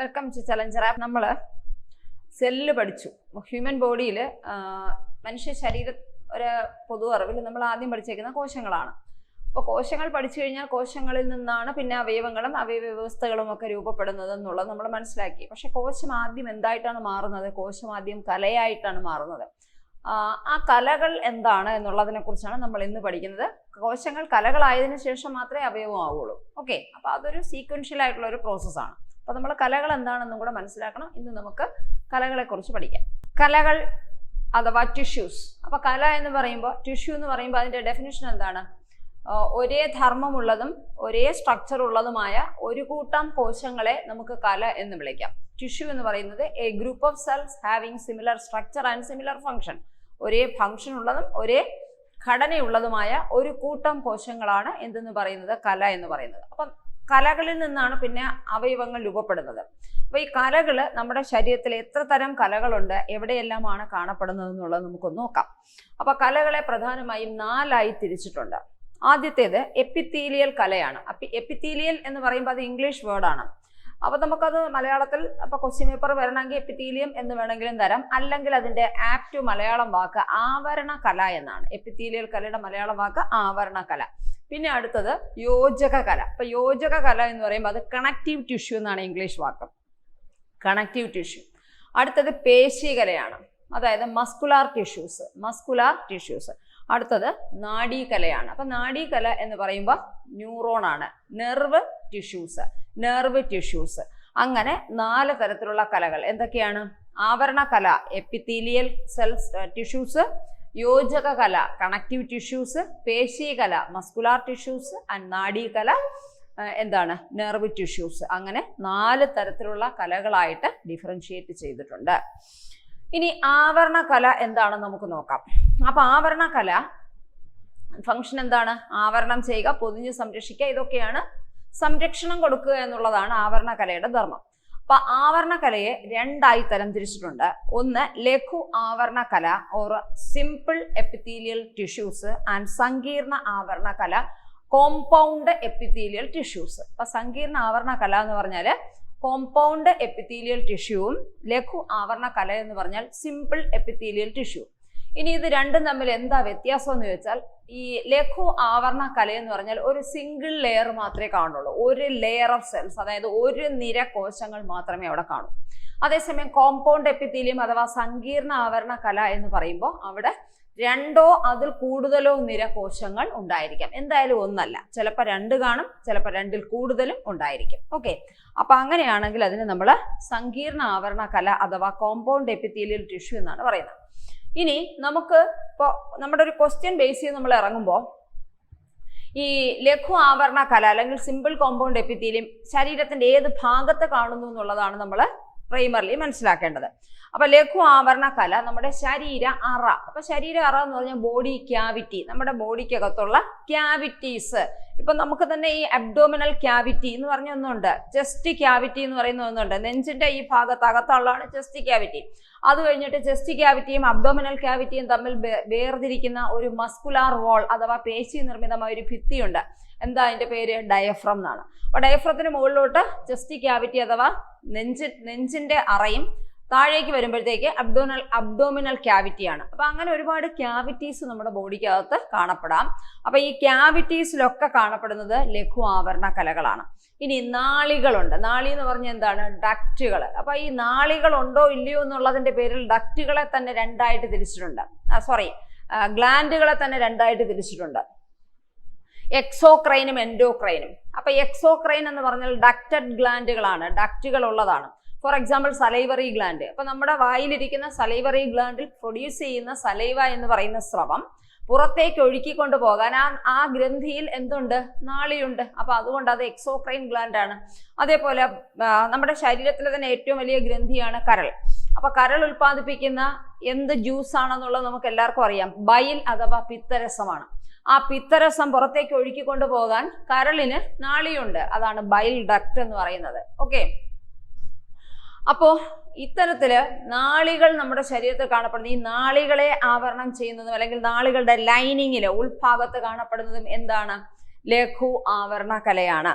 Welcome to challenger app. നമ്മൾ cell പഠിച്ചു. Human ബോഡിയിൽ മനുഷ്യ ശരീര ഒരു പൊതു അറിവിൽ നമ്മൾ ആദ്യം പഠിച്ചേക്കുന്ന കോശങ്ങളാണ്. അപ്പോൾ കോശങ്ങൾ പഠിച്ചു കഴിഞ്ഞാൽ കോശങ്ങളിൽ നിന്നാണ് പിന്നെ അവയവങ്ങളും അവയവ്യവസ്ഥകളും ഒക്കെ രൂപപ്പെടുന്നത് എന്നുള്ളത് നമ്മൾ മനസ്സിലാക്കി. പക്ഷെ കോശം ആദ്യം എന്തായിട്ടാണ് മാറുന്നത്? കോശം ആദ്യം കലയായിട്ടാണ് മാറുന്നത്. ആ കലകൾ എന്താണ് എന്നുള്ളതിനെ കുറിച്ചാണ് നമ്മൾ ഇന്ന് പഠിക്കുന്നത്. കോശങ്ങൾ കലകളായതിനു ശേഷം മാത്രമേ അവയവം ആവുള്ളൂ. ഓക്കെ, അപ്പോൾ അതൊരു സീക്വൻഷ്യൽ ആയിട്ടുള്ള ഒരു പ്രോസസ്സാണ്. അപ്പോൾ നമ്മൾ കലകൾ എന്താണെന്നും കൂടെ മനസ്സിലാക്കണം. ഇന്ന് നമുക്ക് കലകളെ കുറിച്ച് പഠിക്കാം. കലകൾ അഥവാ ടിഷ്യൂസ്. അപ്പോൾ കല എന്ന് പറയുമ്പോൾ, ടിഷ്യൂ എന്ന് പറയുമ്പോൾ അതിൻ്റെ ഡെഫിനിഷൻ എന്താണ്? ഒരേ ധർമ്മമുള്ളതും ഒരേ സ്ട്രക്ചർ ഉള്ളതുമായ ഒരു കൂട്ടം കോശങ്ങളെ നമുക്ക് കല എന്ന് വിളിക്കാം. ടിഷ്യൂ എന്ന് പറയുന്നത് A group of cells having similar structure and similar function. ഒരേ ഫങ്ഷൻ ഉള്ളതും ഒരേ ഘടനയുള്ളതുമായ ഒരു കൂട്ടം കോശങ്ങളാണ് എന്തെന്ന് പറയുന്നത്? കല എന്ന് പറയുന്നത്. അപ്പം കലകളിൽ നിന്നാണ് പിന്നെ അവയവങ്ങൾ രൂപപ്പെടുന്നത്. അപ്പോൾ ഈ കലകൾ നമ്മുടെ ശരീരത്തിൽ എത്ര തരം കലകളുണ്ട്, എവിടെയെല്ലാമാണ് കാണപ്പെടുന്നത് എന്നുള്ളത് നമുക്കൊന്ന് നോക്കാം. അപ്പോൾ കലകളെ പ്രധാനമായും 4ആയി തിരിച്ചിട്ടുണ്ട്. ആദ്യത്തേത് എപ്പിത്തീലിയൽ കലയാണ്. എപ്പിത്തീലിയൽ എന്ന് പറയുമ്പോൾ അത് ഇംഗ്ലീഷ് വേർഡാണ്. അപ്പോൾ നമുക്കത് മലയാളത്തിൽ ഇപ്പോൾ ക്വസ്റ്റ്യൻ പേപ്പർ വരണമെങ്കിൽ എപ്പിത്തീലിയം എന്ന് വേണമെങ്കിലും തരാം, അല്ലെങ്കിൽ അതിൻ്റെ ആപ്റ്റ് മലയാളം വാക്ക് ആവരണ കല എന്നാണ്. എപ്പിത്തീലിയൽ കലയുടെ മലയാളം വാക്ക് ആവരണ കല. പിന്നെ അടുത്തത് യോജക കല. അപ്പോൾ യോജക കല എന്ന് പറയുമ്പോൾ അത് കണക്റ്റീവ് ടിഷ്യൂ എന്നാണ് ഇംഗ്ലീഷ് വാക്ക്, കണക്റ്റീവ് ടിഷ്യൂ. അടുത്തത് പേശികലയാണ്, അതായത് മസ്കുലാർ ടിഷ്യൂസ്. അടുത്തത് നാഡീകലയാണ്. അപ്പം നാഡീകല എന്ന് പറയുമ്പോൾ ന്യൂറോൺ ആണ്. Nerve tissues. അങ്ങനെ 4 തരത്തിലുള്ള കലകൾ എന്തൊക്കെയാണ്? ആവരണ കല എപ്പിത്തീലിയൽ സെൽസ് ടിഷ്യൂസ്, യോജക കല കണക്റ്റീവ് ടിഷ്യൂസ്, പേശീകല മസ്കുലാർ ടിഷ്യൂസ് ആൻഡ് നാഡീകല എന്താണ്? Nerve tissues. അങ്ങനെ 4 തരത്തിലുള്ള കലകളായിട്ട് ഡിഫറൻഷിയേറ്റ് ചെയ്തിട്ടുണ്ട്. ഇനി ആവരണ കല എന്താണെന്ന് നമുക്ക് നോക്കാം. അപ്പൊ ആവരണ കല ഫംഗ്ഷൻ എന്താണ്? ആവരണം ചെയ്യുക, പൊതിഞ്ഞ് സംരക്ഷിക്കുക, ഇതൊക്കെയാണ്. സംരക്ഷണം കൊടുക്കുക എന്നുള്ളതാണ് ആവരണ കലയുടെ ധർമ്മം. അപ്പൊ ആവരണ കലയെ 2ആയി തരം തിരിച്ചിട്ടുണ്ട്. ഒന്ന് ലഘു ആവരണ കല or simple epithelial tissues and സങ്കീർണ ആവരണ കല കോമ്പൗണ്ട് എപ്പിത്തീലിയൽ ടിഷ്യൂസ്. അപ്പൊ സങ്കീർണ ആവരണ കല എന്ന് പറഞ്ഞാൽ കോമ്പൗണ്ട് എപ്പിത്തീലിയൽ ടിഷ്യൂവും ലഘു ആവരണ കല എന്ന് പറഞ്ഞാൽ സിമ്പിൾ എപ്പിത്തീലിയൽ ടിഷ്യൂ. ഇനി ഇത് രണ്ടും തമ്മിൽ എന്താ വ്യത്യാസം എന്ന് ചോദിച്ചാൽ, ഈ ലഘു ആവരണ കല എന്ന് പറഞ്ഞാൽ ഒരു സിംഗിൾ ലെയർ മാത്രമേ കാണുള്ളൂ, ഒരു ലെയർ ഓഫ് സെൽസ്, അതായത് ഒരു നിര കോശങ്ങൾ മാത്രമേ അവിടെ കാണൂ. അതേസമയം കോമ്പൗണ്ട് എപ്പിത്തീലിയം അഥവാ സങ്കീർണ ആവരണ കല എന്ന് പറയുമ്പോൾ അവിടെ 2ഓ അതിൽ കൂടുതലോ നിര കോശങ്ങൾ ഉണ്ടായിരിക്കാം. എന്തായാലും ഒന്നല്ല, ചിലപ്പോൾ 2 കാണും, ചിലപ്പോൾ 2ൽ കൂടുതലും ഉണ്ടായിരിക്കും. ഓക്കെ, അപ്പൊ അങ്ങനെയാണെങ്കിൽ അതിന് നമ്മൾ സങ്കീർണ ആവരണ കല അഥവാ കോമ്പൗണ്ട് എപ്പിത്തീലിയൽ ടിഷ്യൂ എന്നാണ് പറയുന്നത്. ഇനി നമുക്ക് ഇപ്പോൾ നമ്മുടെ ഒരു ക്വസ്റ്റ്യൻ ബേസ് ചെയ്ത് നമ്മൾ ഇറങ്ങുമ്പോൾ ഈ ലഘു ആവരണ കല അല്ലെങ്കിൽ സിമ്പിൾ കോമ്പൗണ്ട് എപ്പിത്തീലിയം ശരീരത്തിന്റെ ഏത് ഭാഗത്ത് കാണുന്നു എന്നുള്ളതാണ് നമ്മൾ പ്രൈമറിലി മനസ്സിലാക്കേണ്ടത്. അപ്പൊ ലഘു ആവരണ കല നമ്മുടെ ശരീര അറ. അപ്പൊ ശരീര അറ എന്ന് പറഞ്ഞാൽ ബോഡി ക്യാവിറ്റി, നമ്മുടെ ബോഡിക്കകത്തുള്ള ക്യാവിറ്റീസ്. ഇപ്പൊ നമുക്ക് തന്നെ ഈ അബ്ഡോമിനൽ ക്യാവിറ്റി എന്ന് പറഞ്ഞ ഒന്നുണ്ട്, ചെസ്റ്റ് ക്യാവിറ്റി എന്ന് പറയുന്ന ഒന്നുണ്ട്. നെഞ്ചിന്റെ ഈ ഭാഗത്തകത്തുള്ളതാണ് ചെസ്റ്റ് ക്യാവിറ്റി. അത് കഴിഞ്ഞിട്ട് ചെസ്റ്റ് ക്യാവിറ്റിയും അബ്ഡോമിനൽ ക്യാവിറ്റിയും തമ്മിൽ വേർതിരിക്കുന്ന ഒരു മസ്കുലാർ വാൾ അഥവാ പേശി നിർമ്മിതമായ ഒരു ഭിത്തിയുണ്ട്. എന്താ അതിന്റെ പേര്? ഡയഫ്രം എന്നാണ്. അപ്പൊ ഡയഫ്രത്തിന് മുകളിലോട്ട് ചെസ്റ്റ് ക്യാവിറ്റി അഥവാ നെഞ്ചിന്റെ അറയും, താഴേക്ക് വരുമ്പോഴത്തേക്ക് അബ്ഡോമിനൽ ക്യാവിറ്റിയാണ്. അപ്പൊ അങ്ങനെ ഒരുപാട് ക്യാവിറ്റീസ് നമ്മുടെ ബോഡിക്കകത്ത് കാണപ്പെടാം. അപ്പൊ ഈ ക്യാവിറ്റീസിലൊക്കെ കാണപ്പെടുന്നത് ലഘു ആവരണ കലകളാണ്. ഇനി നാളികളുണ്ട്. നാളി എന്ന് പറഞ്ഞാൽ എന്താണ്? ഡക്റ്റുകൾ. അപ്പൊ ഈ നാളികൾ ഉണ്ടോ ഇല്ലയോ എന്നുള്ളതിന്റെ പേരിൽ ഡക്റ്റുകളെ തന്നെ 2ആയിട്ട് തിരിച്ചിട്ടുണ്ട്. ഗ്ലാൻഡുകളെ തന്നെ 2ആയിട്ട് തിരിച്ചിട്ടുണ്ട്, എക്സോക്രൈനും എൻഡോക്രൈനും. അപ്പൊ എക്സോക്രൈൻ എന്ന് പറഞ്ഞാൽ ഡക്റ്റഡ് ഗ്ലാൻഡുകളാണ്, ഡക്റ്റുകൾ ഉള്ളതാണ്. For example salivary gland. അപ്പൊ നമ്മുടെ വായിലിരിക്കുന്ന സലൈവറി ഗ്ലാൻഡിൽ പ്രൊഡ്യൂസ് ചെയ്യുന്ന സലൈവ എന്ന് പറയുന്ന സ്രവം പുറത്തേക്ക് ഒഴുക്കിക്കൊണ്ട് പോകാൻ ആ ഗ്രന്ഥിയിൽ എന്തുണ്ട്? നാളിയുണ്ട്. അപ്പൊ അതുകൊണ്ട് അത് എക്സോക്രൈൻ ഗ്ലാൻഡ് ആണ്. അതേപോലെ നമ്മുടെ ശരീരത്തിലെ തന്നെ ഏറ്റവും വലിയ ഗ്രന്ഥിയാണ് കരൾ. അപ്പൊ കരൾ ഉൽപ്പാദിപ്പിക്കുന്ന എന്ത് ജ്യൂസ് ആണെന്നുള്ളത് നമുക്ക് എല്ലാവർക്കും അറിയാം, ബൈൽ അഥവാ പിത്തരസമാണ്. ആ പിത്തരസം പുറത്തേക്ക് ഒഴുക്കിക്കൊണ്ട് പോകാൻ കരളിന് നാളിയുണ്ട്, അതാണ് ബൈൽ ഡക്റ്റ് എന്ന് പറയുന്നത്. ഓക്കെ, അപ്പോ ഇത്തരത്തില് നാളികൾ നമ്മുടെ ശരീരത്തിൽ കാണപ്പെടുന്ന ഈ നാളികളെ ആവരണം ചെയ്യുന്നതും അല്ലെങ്കിൽ നാളികളുടെ ലൈനിങ്ങില് ഉൾഭാഗത്ത് കാണപ്പെടുന്നതും എന്താണ്? ലഘു ആവരണ കലയാണ്.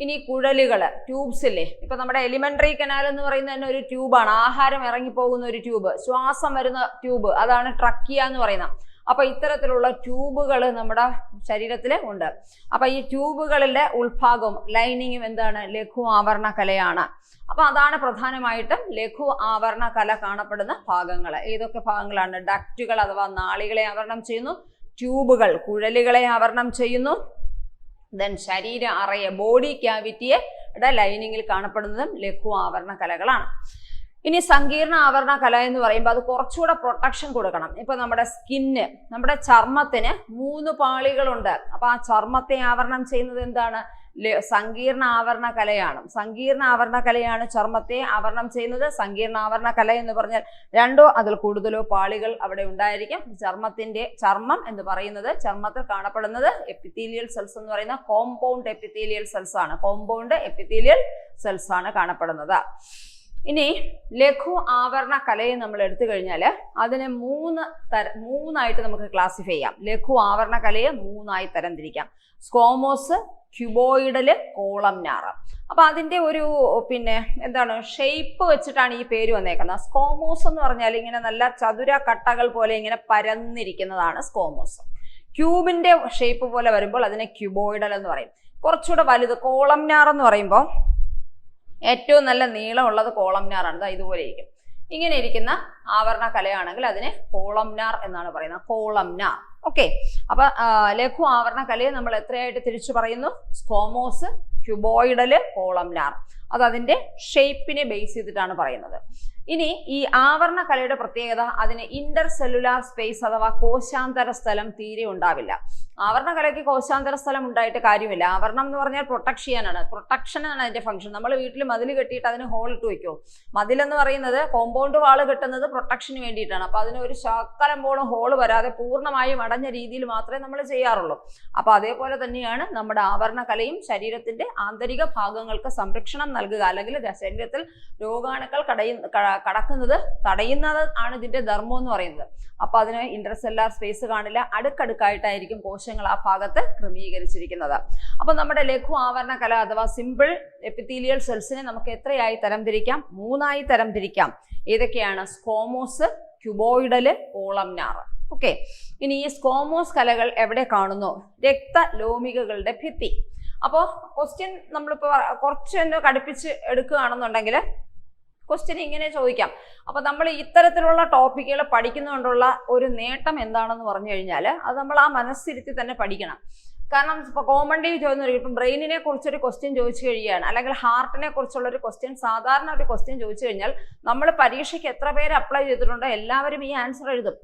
ഇനി കുഴലുകൾ, ട്യൂബ്സ് ഇല്ലേ, ഇപ്പൊ നമ്മുടെ എലിമെന്ററി കനാൽ എന്ന് പറയുന്നത് തന്നെ ഒരു ട്യൂബാണ്, ആഹാരം ഇറങ്ങിപ്പോകുന്ന ഒരു ട്യൂബ്, ശ്വാസം വരുന്ന ട്യൂബ്, അതാണ് ട്രക്കിയ എന്ന് പറയുന്നത്. അപ്പൊ ഇത്തരത്തിലുള്ള ട്യൂബുകൾ നമ്മുടെ ശരീരത്തിൽ ഉണ്ട്. അപ്പൊ ഈ ട്യൂബുകളിലെ ഉൾഭാഗവും ലൈനിങ്ങും എന്താണ്? ലഘു ആവരണ കലയാണ്. അപ്പൊ അതാണ് പ്രധാനമായിട്ടും ലഘു ആവരണ കല കാണപ്പെടുന്ന ഭാഗങ്ങൾ. ഏതൊക്കെ ഭാഗങ്ങളാണ്? ഡക്റ്റുകൾ അഥവാ നാളികളെ ആവരണം ചെയ്യുന്നു, ട്യൂബുകൾ കുഴലുകളെ ആവരണം ചെയ്യുന്നു, ദെൻ ശരീര അറയെ ബോഡി ക്യാവിറ്റിയെ ലൈനിങ്ങിൽ കാണപ്പെടുന്നതും ലഘു ആവരണ കലകളാണ്. ഇനി സങ്കീർണ ആവരണ കല എന്ന് പറയുമ്പോൾ അത് കുറച്ചുകൂടെ പ്രൊട്ടക്ഷൻ കൊടുക്കണം. ഇപ്പൊ നമ്മുടെ സ്കിന്ന്, നമ്മുടെ ചർമ്മത്തിന് 3 പാളികളുണ്ട്. അപ്പൊ ആ ചർമ്മത്തെ ആവരണം ചെയ്യുന്നത് എന്താണ്? സങ്കീർണ ആവരണ കലയാണ്. സങ്കീർണ ആവരണ കലയാണ് ചർമ്മത്തെ ആവരണം ചെയ്യുന്നത്. സങ്കീർണ ആവരണ കല എന്ന് പറഞ്ഞാൽ 2 അതിൽ കൂടുതലോ പാളികൾ അവിടെ ഉണ്ടായിരിക്കും. ചർമ്മം എന്ന് പറയുന്നത്, ചർമ്മത്തിൽ കാണപ്പെടുന്നത് എപ്പിത്തീലിയൽ സെൽസ് എന്ന് പറയുന്ന കോമ്പൗണ്ട് എപ്പിത്തീലിയൽ സെൽസ് ആണ്. കോമ്പൗണ്ട് എപ്പിത്തീലിയൽ സെൽസ് ആണ് കാണപ്പെടുന്നത്. ഇനി ലഘു ആവരണ കലയെ നമ്മൾ എടുത്തു കഴിഞ്ഞാൽ അതിനെ മൂന്നായിട്ട് നമുക്ക് ക്ലാസിഫൈ ചെയ്യാം. ലഘു ആവരണ കലയെ 3ആയി തരംതിരിക്കാം. സ്ക്വോമോസ്, ക്യൂബോയിഡല്, കോളംനാർ. അപ്പൊ അതിന്റെ ഒരു എന്താണ് ഷേപ്പ് വെച്ചിട്ടാണ് ഈ പേര് വന്നേക്കുന്നത്. സ്ക്വോമോസ് എന്ന് പറഞ്ഞാൽ ഇങ്ങനെ നല്ല ചതുര കട്ടകൾ പോലെ ഇങ്ങനെ പരന്നിരിക്കുന്നതാണ് സ്ക്വോമോസ്. ക്യൂബിന്റെ ഷേപ്പ് പോലെ വരുമ്പോൾ അതിനെ ക്യൂബോയിഡൽ എന്ന് പറയും. കുറച്ചുകൂടെ വലുത് കോളംനാർ എന്ന് പറയുമ്പോൾ ഏറ്റവും നല്ല നീളമുള്ളത് കോളംനാറാണ്. ഇതുപോലെ ഇരിക്കും. ഇങ്ങനെ ഇരിക്കുന്ന ആവരണ കലയാണെങ്കിൽ അതിനെ കോളംനാർ എന്നാണ് പറയുന്നത്. കോളംനാർ. ഓക്കെ. അപ്പൊ ലഘു ആവരണ കലയെ നമ്മൾ എത്രയായിട്ട് തിരിച്ചു പറയുന്നു? സ്ക്വോമോസ്, ക്യൂബോയിഡല്, കോളംനാർ. അത് അതിന്റെ ഷേപ്പിനെ ബേസ് ചെയ്തിട്ടാണ് പറയുന്നത്. ഇനി ഈ ആവരണ കലയുടെ പ്രത്യേകത, അതിന് ഇന്റർ സെല്ലുലാർ സ്പേസ് അഥവാ കോശാന്തര സ്ഥലം തീരെ ഉണ്ടാവില്ല. ആവരണ കലയ്ക്ക് കോശാന്തര സ്ഥലം ഉണ്ടായിട്ട് കാര്യമില്ല. ആവരണം എന്ന് പറഞ്ഞാൽ പ്രൊട്ടക്ട് ചെയ്യാനാണ്, പ്രൊട്ടക്ഷൻ ആണ് അതിന്റെ ഫംഗ്ഷൻ. നമ്മൾ വീട്ടിൽ മതിൽ കെട്ടിയിട്ട് അതിന് ഹോൾ ഇട്ട് വെക്കുമോ? മതിലെന്ന് പറയുന്നത് കോമ്പൗണ്ട് വാള് കെട്ടുന്നത് പ്രൊട്ടക്ഷന് വേണ്ടിയിട്ടാണ്. അപ്പൊ അതിന് ഒരു ശകലം പോലും ഹോള് വരാതെ പൂർണ്ണമായും അടഞ്ഞ രീതിയിൽ മാത്രമേ നമ്മൾ ചെയ്യാറുള്ളൂ. അപ്പൊ അതേപോലെ തന്നെയാണ് നമ്മുടെ ആവരണ കലയും. ശരീരത്തിന്റെ ആന്തരിക ഭാഗങ്ങൾക്ക് സംരക്ഷണം നൽകുക, അല്ലെങ്കിൽ ശരീരത്തിൽ രോഗാണുക്കൾ കടക്കുന്നത് തടയുന്നത് ആണ് ഇതിന്റെ ധർമ്മം എന്ന് പറയുന്നത്. അപ്പൊ അതിന് ഇന്റർസെല്ലാർ സ്പേസ് കാണില്ല, അടുക്കടുക്കായിട്ടായിരിക്കും കോശങ്ങൾ ആ ഭാഗത്ത് ക്രമീകരിച്ചിരിക്കുന്നത്. അപ്പൊ നമ്മുടെ ലഘു ആവരണ കല അഥവാ സിമ്പിൾ എപ്പിത്തീലിയൽ സെൽസിനെ നമുക്ക് എത്രയായി തരംതിരിക്കാം? 3ആയി തരംതിരിക്കാം. ഏതൊക്കെയാണ്? സ്ക്വോമോസ്, ക്യൂബോയിഡല്, കോളംനാർ. ഓക്കെ. ഇനി ഈ സ്ക്വോമോസ് കലകൾ എവിടെ കാണുന്നു? രക്തലോമികകളുടെ ഭിത്തി. അപ്പോൾ ക്വസ്റ്റ്യൻ നമ്മളിപ്പോൾ കുറച്ചൊന്ന് കടുപ്പിച്ച് എടുക്കുകയാണെന്നുണ്ടെങ്കിൽ ക്വസ്റ്റ്യൻ ഇങ്ങനെ ചോദിക്കാം. അപ്പൊ നമ്മൾ ഇത്തരത്തിലുള്ള ടോപ്പിക്കുകൾ പഠിക്കുന്നതുകൊണ്ടുള്ള ഒരു നേട്ടം എന്താണെന്ന് പറഞ്ഞു കഴിഞ്ഞാൽ അത് നമ്മൾ ആ മനസ്സിരുത്തി തന്നെ പഠിക്കണം. കാരണം ഇപ്പൊ കോമൺലി ചോദിക്കുന്ന ഇപ്പം ബ്രെയിനിനെ കുറിച്ചൊരു ക്വസ്റ്റ്യൻ ചോദിച്ചു കഴിയുകയാണ്, അല്ലെങ്കിൽ ഹാർട്ടിനെ കുറിച്ചുള്ള ഒരു ക്വസ്റ്റ്യൻ, സാധാരണ ഒരു ക്വസ്റ്റ്യൻ ചോദിച്ചു കഴിഞ്ഞാൽ നമ്മൾ പരീക്ഷയ്ക്ക് എത്ര പേര് അപ്ലൈ ചെയ്തിട്ടുണ്ടോ എല്ലാവരും ഈ ആൻസർ എഴുതും.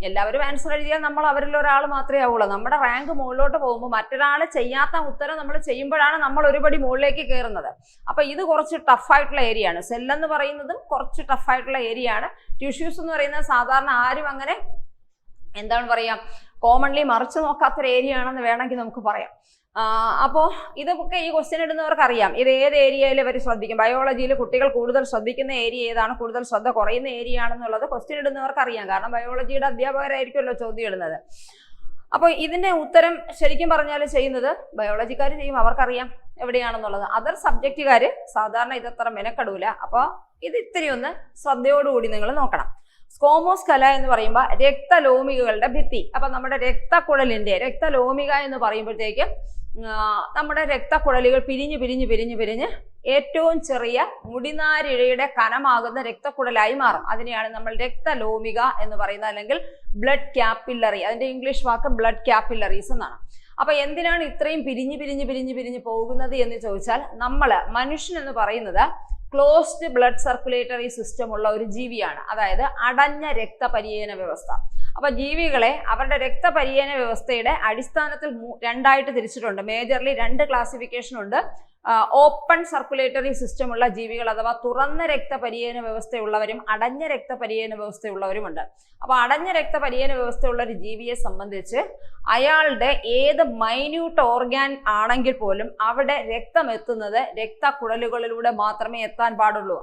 എല്ലാവരും ആൻസർ എഴുതിയാൽ നമ്മൾ അവരിൽ ഒരാൾ മാത്രമേ ആവുള്ളൂ. നമ്മുടെ റാങ്ക് മുകളിലോട്ട് പോകുമ്പോൾ മറ്റൊരാൾ ചെയ്യാത്ത ഉത്തരം നമ്മൾ ചെയ്യുമ്പോഴാണ് നമ്മൾ ഒരുപടി മുകളിലേക്ക് കയറുന്നത്. അപ്പൊ ഇത് കുറച്ച് ടഫായിട്ടുള്ള ഏരിയ ആണ്. സെല്ലെന്ന് പറയുന്നതും കുറച്ച് ടഫായിട്ടുള്ള ഏരിയ ആണ്. ടിഷ്യൂസ് എന്ന് പറയുന്നത് സാധാരണ ആരും അങ്ങനെ എന്താണ് പറയാ കോമൺലി മറിച്ച് നോക്കാത്തൊരു ഏരിയ ആണെന്ന് വേണമെങ്കിൽ നമുക്ക് പറയാം. അപ്പോൾ ഇതൊക്കെ ഈ ക്വസ്റ്റ്യൻ ഇടുന്നവർക്ക് അറിയാം ഇത് ഏത് ഏരിയയിൽ അവർ ശ്രദ്ധിക്കും. ബയോളജിയിൽ കുട്ടികൾ കൂടുതൽ ശ്രദ്ധിക്കുന്ന ഏരിയ ഏതാണ്, കൂടുതൽ ശ്രദ്ധ കുറയുന്ന ഏരിയ ആണെന്നുള്ളത് ക്വസ്റ്റ്യൻ ഇടുന്നവർക്ക് അറിയാം. കാരണം ബയോളജിയുടെ അധ്യാപകരായിരിക്കുമല്ലോ ചോദ്യം ഇടുന്നത്. അപ്പോൾ ഇതിന്റെ ഉത്തരം ശരിക്കും പറഞ്ഞാൽ ചെയ്യുന്നത് ബയോളജിക്കാർ ചെയ്യും, അവർക്കറിയാം എവിടെയാണെന്നുള്ളത്. അതർ സബ്ജക്റ്റുകാർ സാധാരണ ഇതത്ര മെനക്കെടൂല. അപ്പോൾ ഇത് ഇത്തിരി ഒന്ന് ശ്രദ്ധയോടുകൂടി നിങ്ങൾ നോക്കണം. സ്ക്വോമോസ് കല എന്ന് പറയുമ്പോൾ രക്തലോമികകളുടെ ഭിത്തി. അപ്പൊ നമ്മുടെ രക്തക്കുഴലിന്റെ രക്തലോമിക എന്ന് പറയുമ്പോഴത്തേക്ക് നമ്മുടെ രക്തക്കുഴലുകൾ പിരിഞ്ഞ് ഏറ്റവും ചെറിയ മുടിനാരിഴയുടെ കനമാകുന്ന രക്തക്കുഴലായി മാറും. അതിനെയാണ് നമ്മൾ രക്തലോമിക എന്ന് പറയുന്നത്, അല്ലെങ്കിൽ ബ്ലഡ് ക്യാപ്പില്ലറി. അതിന്റെ ഇംഗ്ലീഷ് വാക്ക് ബ്ലഡ് ക്യാപ്പില്ലറീസ് എന്നാണ്. അപ്പൊ എന്തിനാണ് ഇത്രയും പിരിഞ്ഞ് പോകുന്നത് എന്ന് ചോദിച്ചാൽ, മനുഷ്യൻ എന്ന് പറയുന്നത് ക്ലോസ്ഡ് ബ്ലഡ് സർക്കുലേറ്ററി സിസ്റ്റം ഉള്ള ഒരു ജീവിയാണ്. അതായത് അടഞ്ഞ രക്തപര്യന വ്യവസ്ഥ. അപ്പൊ ജീവികളെ അവരുടെ രക്തപര്യന വ്യവസ്ഥയുടെ അടിസ്ഥാനത്തിൽ 2ആയിട്ട് തിരിച്ചിട്ടുണ്ട്. മേജർലി 2 ക്ലാസിഫിക്കേഷൻ ഉണ്ട്. ഓപ്പൺ സർക്കുലേറ്ററി സിസ്റ്റം ഉള്ള ജീവികൾ അഥവാ തുറന്ന രക്തപര്യന വ്യവസ്ഥയുള്ളവരും അടഞ്ഞ രക്തപര്യന വ്യവസ്ഥയുള്ളവരുമുണ്ട്. അപ്പൊ അടഞ്ഞ രക്തപര്യന വ്യവസ്ഥയുള്ള ഒരു ജീവിയെ സംബന്ധിച്ച് അയാളുടെ ഏത് മൈന്യൂട്ട് ഓർഗാൻ ആണെങ്കിൽ പോലും അവിടെ രക്തം എത്തുന്നത് രക്തക്കുഴലുകളിലൂടെ മാത്രമേ എത്താൻ പാടുള്ളൂ.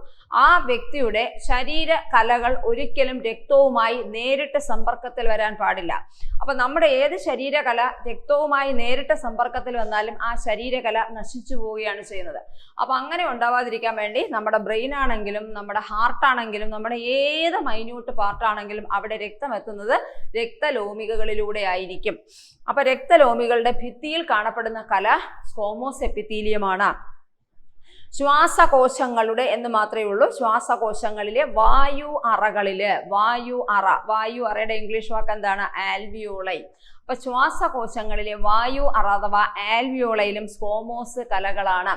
ആ വ്യക്തിയുടെ ശരീര കലകൾ ഒരിക്കലും രക്തവുമായി നേരിട്ട് സമ്പർക്കത്തിൽ വരാൻ പാടില്ല. അപ്പൊ നമ്മുടെ ഏത് ശരീരകല രക്തവുമായി നേരിട്ട് സമ്പർക്കത്തിൽ വന്നാലും ആ ശരീരകല നശിച്ചു പോവുകയാണ് പോവുകയാണ് ചെയ്യുന്നത്. അപ്പൊ അങ്ങനെ ഉണ്ടാവാതിരിക്കാൻ വേണ്ടി നമ്മുടെ ബ്രെയിൻ ആണെങ്കിലും നമ്മുടെ ഹാർട്ട് ആണെങ്കിലും നമ്മുടെ ഏത് മൈന്യൂട്ട് പാർട്ടാണെങ്കിലും അവിടെ രക്തം എത്തുന്നത് രക്തലോമികകളിലൂടെ ആയിരിക്കും. അപ്പൊ രക്തലോമികളുടെ ഭിത്തിയിൽ കാണപ്പെടുന്ന കല സ്ക്വോമോസ് എപ്പിത്തീലിയമാണ്. ശ്വാസകോശങ്ങളുടെ എന്ന് മാത്രമേ ഉള്ളൂ, ശ്വാസകോശങ്ങളിലെ വായു അറയുടെ ഇംഗ്ലീഷ് വാക്ക് എന്താണ്? ആൽവിയോളൈ. അപ്പൊ ശ്വാസകോശങ്ങളിലെ വായു അറ അഥവാ ആൽവിയോളയിലും സ്ക്വോമോസ് കലകളാണ്.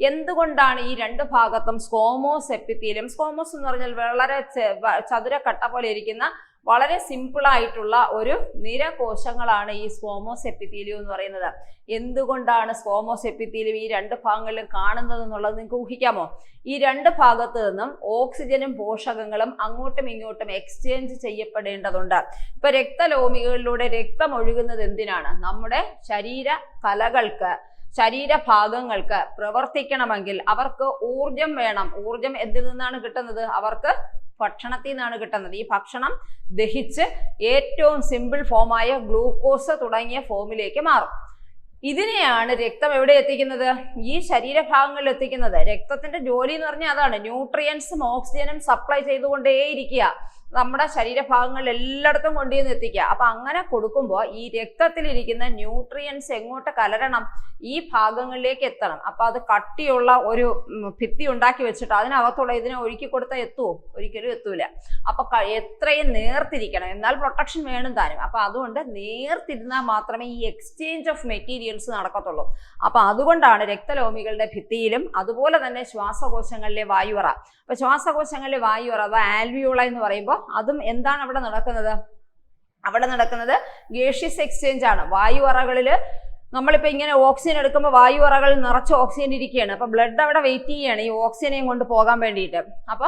എന്തുകൊണ്ടാണ് ഈ രണ്ട് ഭാഗത്തും സ്ക്വോമോസ് എപ്പിത്തീലിയം? സ്ക്വോമോസ് എന്ന് പറഞ്ഞാൽ വളരെ ചതുരക്കട്ട പോലെ ഇരിക്കുന്ന വളരെ സിമ്പിൾ ആയിട്ടുള്ള ഒരു നിര കോശങ്ങളാണ് ഈ സ്ക്വോമോസ് എപ്പിത്തീലിയം എന്ന് പറയുന്നത്. എന്തുകൊണ്ടാണ് സ്ക്വോമോസ് എപ്പിത്തീലിയം ഈ രണ്ട് ഭാഗങ്ങളിലും കാണുന്നത് എന്നുള്ളത് നിങ്ങൾക്ക് ഊഹിക്കാമോ? ഈ രണ്ട് ഭാഗത്ത് നിന്നും ഓക്സിജനും പോഷകങ്ങളും അങ്ങോട്ടും ഇങ്ങോട്ടും എക്സ്ചേഞ്ച് ചെയ്യപ്പെടേണ്ടതുണ്ട്. ഇപ്പൊ രക്തലോമികളിലൂടെ രക്തം ഒഴുകുന്നത് എന്തിനാണ്? നമ്മുടെ ശരീര കലകൾക്ക്, ശരീരഭാഗങ്ങൾക്ക് പ്രവർത്തിക്കണമെങ്കിൽ അവർക്ക് ഊർജം വേണം. ഊർജം എന്തിൽ നിന്നാണ് കിട്ടുന്നത്? അവർക്ക് ഭക്ഷണത്തിൽ നിന്നാണ് കിട്ടുന്നത്. ഈ ഭക്ഷണം ദഹിച്ച് ഏറ്റവും സിമ്പിൾ ഫോമായ ഗ്ലൂക്കോസ് തുടങ്ങിയ ഫോമിലേക്ക് മാറും. ഇതിനെയാണ് രക്തം എവിടെ എത്തിക്കുന്നത്? ഈ ശരീരഭാഗങ്ങളിൽ എത്തിക്കുന്നത്. രക്തത്തിന്റെ ജോലി എന്ന് പറഞ്ഞാൽ അതാണ്, ന്യൂട്രിയൻസും ഓക്സിജനും സപ്ലൈ ചെയ്തുകൊണ്ടേയിരിക്കുക, നമ്മുടെ ശരീരഭാഗങ്ങളിൽ എല്ലായിടത്തും കൊണ്ടുവന്ന് എത്തിക്കുക. അപ്പൊ അങ്ങനെ കൊടുക്കുമ്പോൾ ഈ രക്തത്തിലിരിക്കുന്ന ന്യൂട്രിയൻസ് എങ്ങോട്ട് കലരണം? ഈ ഭാഗങ്ങളിലേക്ക് എത്തണം. അപ്പൊ അത് കട്ടിയുള്ള ഒരു ഭിത്തി ഉണ്ടാക്കി വെച്ചിട്ട് അതിനകത്തുള്ള ഇതിനെ ഒഴുക്കി കൊടുത്താൽ എത്തുമോ? ഒരിക്കലും എത്തൂല. അപ്പൊ എത്രയും നേർത്തിരിക്കണം, എന്നാൽ പ്രൊട്ടക്ഷൻ വേണം താനും. അപ്പൊ അതുകൊണ്ട് നേർത്തിരുന്നാൽ മാത്രമേ ഈ എക്സ്ചേഞ്ച് ഓഫ് മെറ്റീരിയൽസ് നടക്കത്തുള്ളൂ. അപ്പൊ അതുകൊണ്ടാണ് രക്തലോമികളുടെ ഭിത്തിയിലും അതുപോലെ തന്നെ ശ്വാസകോശങ്ങളിലെ വായുവറ. അപ്പൊ ശ്വാസകോശങ്ങളിലെ വായുവറ അഥവാ ആൽവിയോള എന്ന് പറയുമ്പോൾ അതും എന്താണ് അവിടെ നടക്കുന്നത്? അവിടെ നടക്കുന്നത് ഗേഷ്യസ് എക്സ്ചേഞ്ച് ആണ്. വായുവറകളില് നമ്മളിപ്പോ ഇങ്ങനെ ഓക്സിജൻ എടുക്കുമ്പോൾ വായുവറകളിൽ നിറച്ച് ഓക്സിജൻ ഇരിക്കുകയാണ്. അപ്പൊ ബ്ലഡ് അവിടെ വെയിറ്റ് ചെയ്യാണ് ഈ ഓക്സിജനെയും കൊണ്ട് പോകാൻ വേണ്ടിയിട്ട്. അപ്പൊ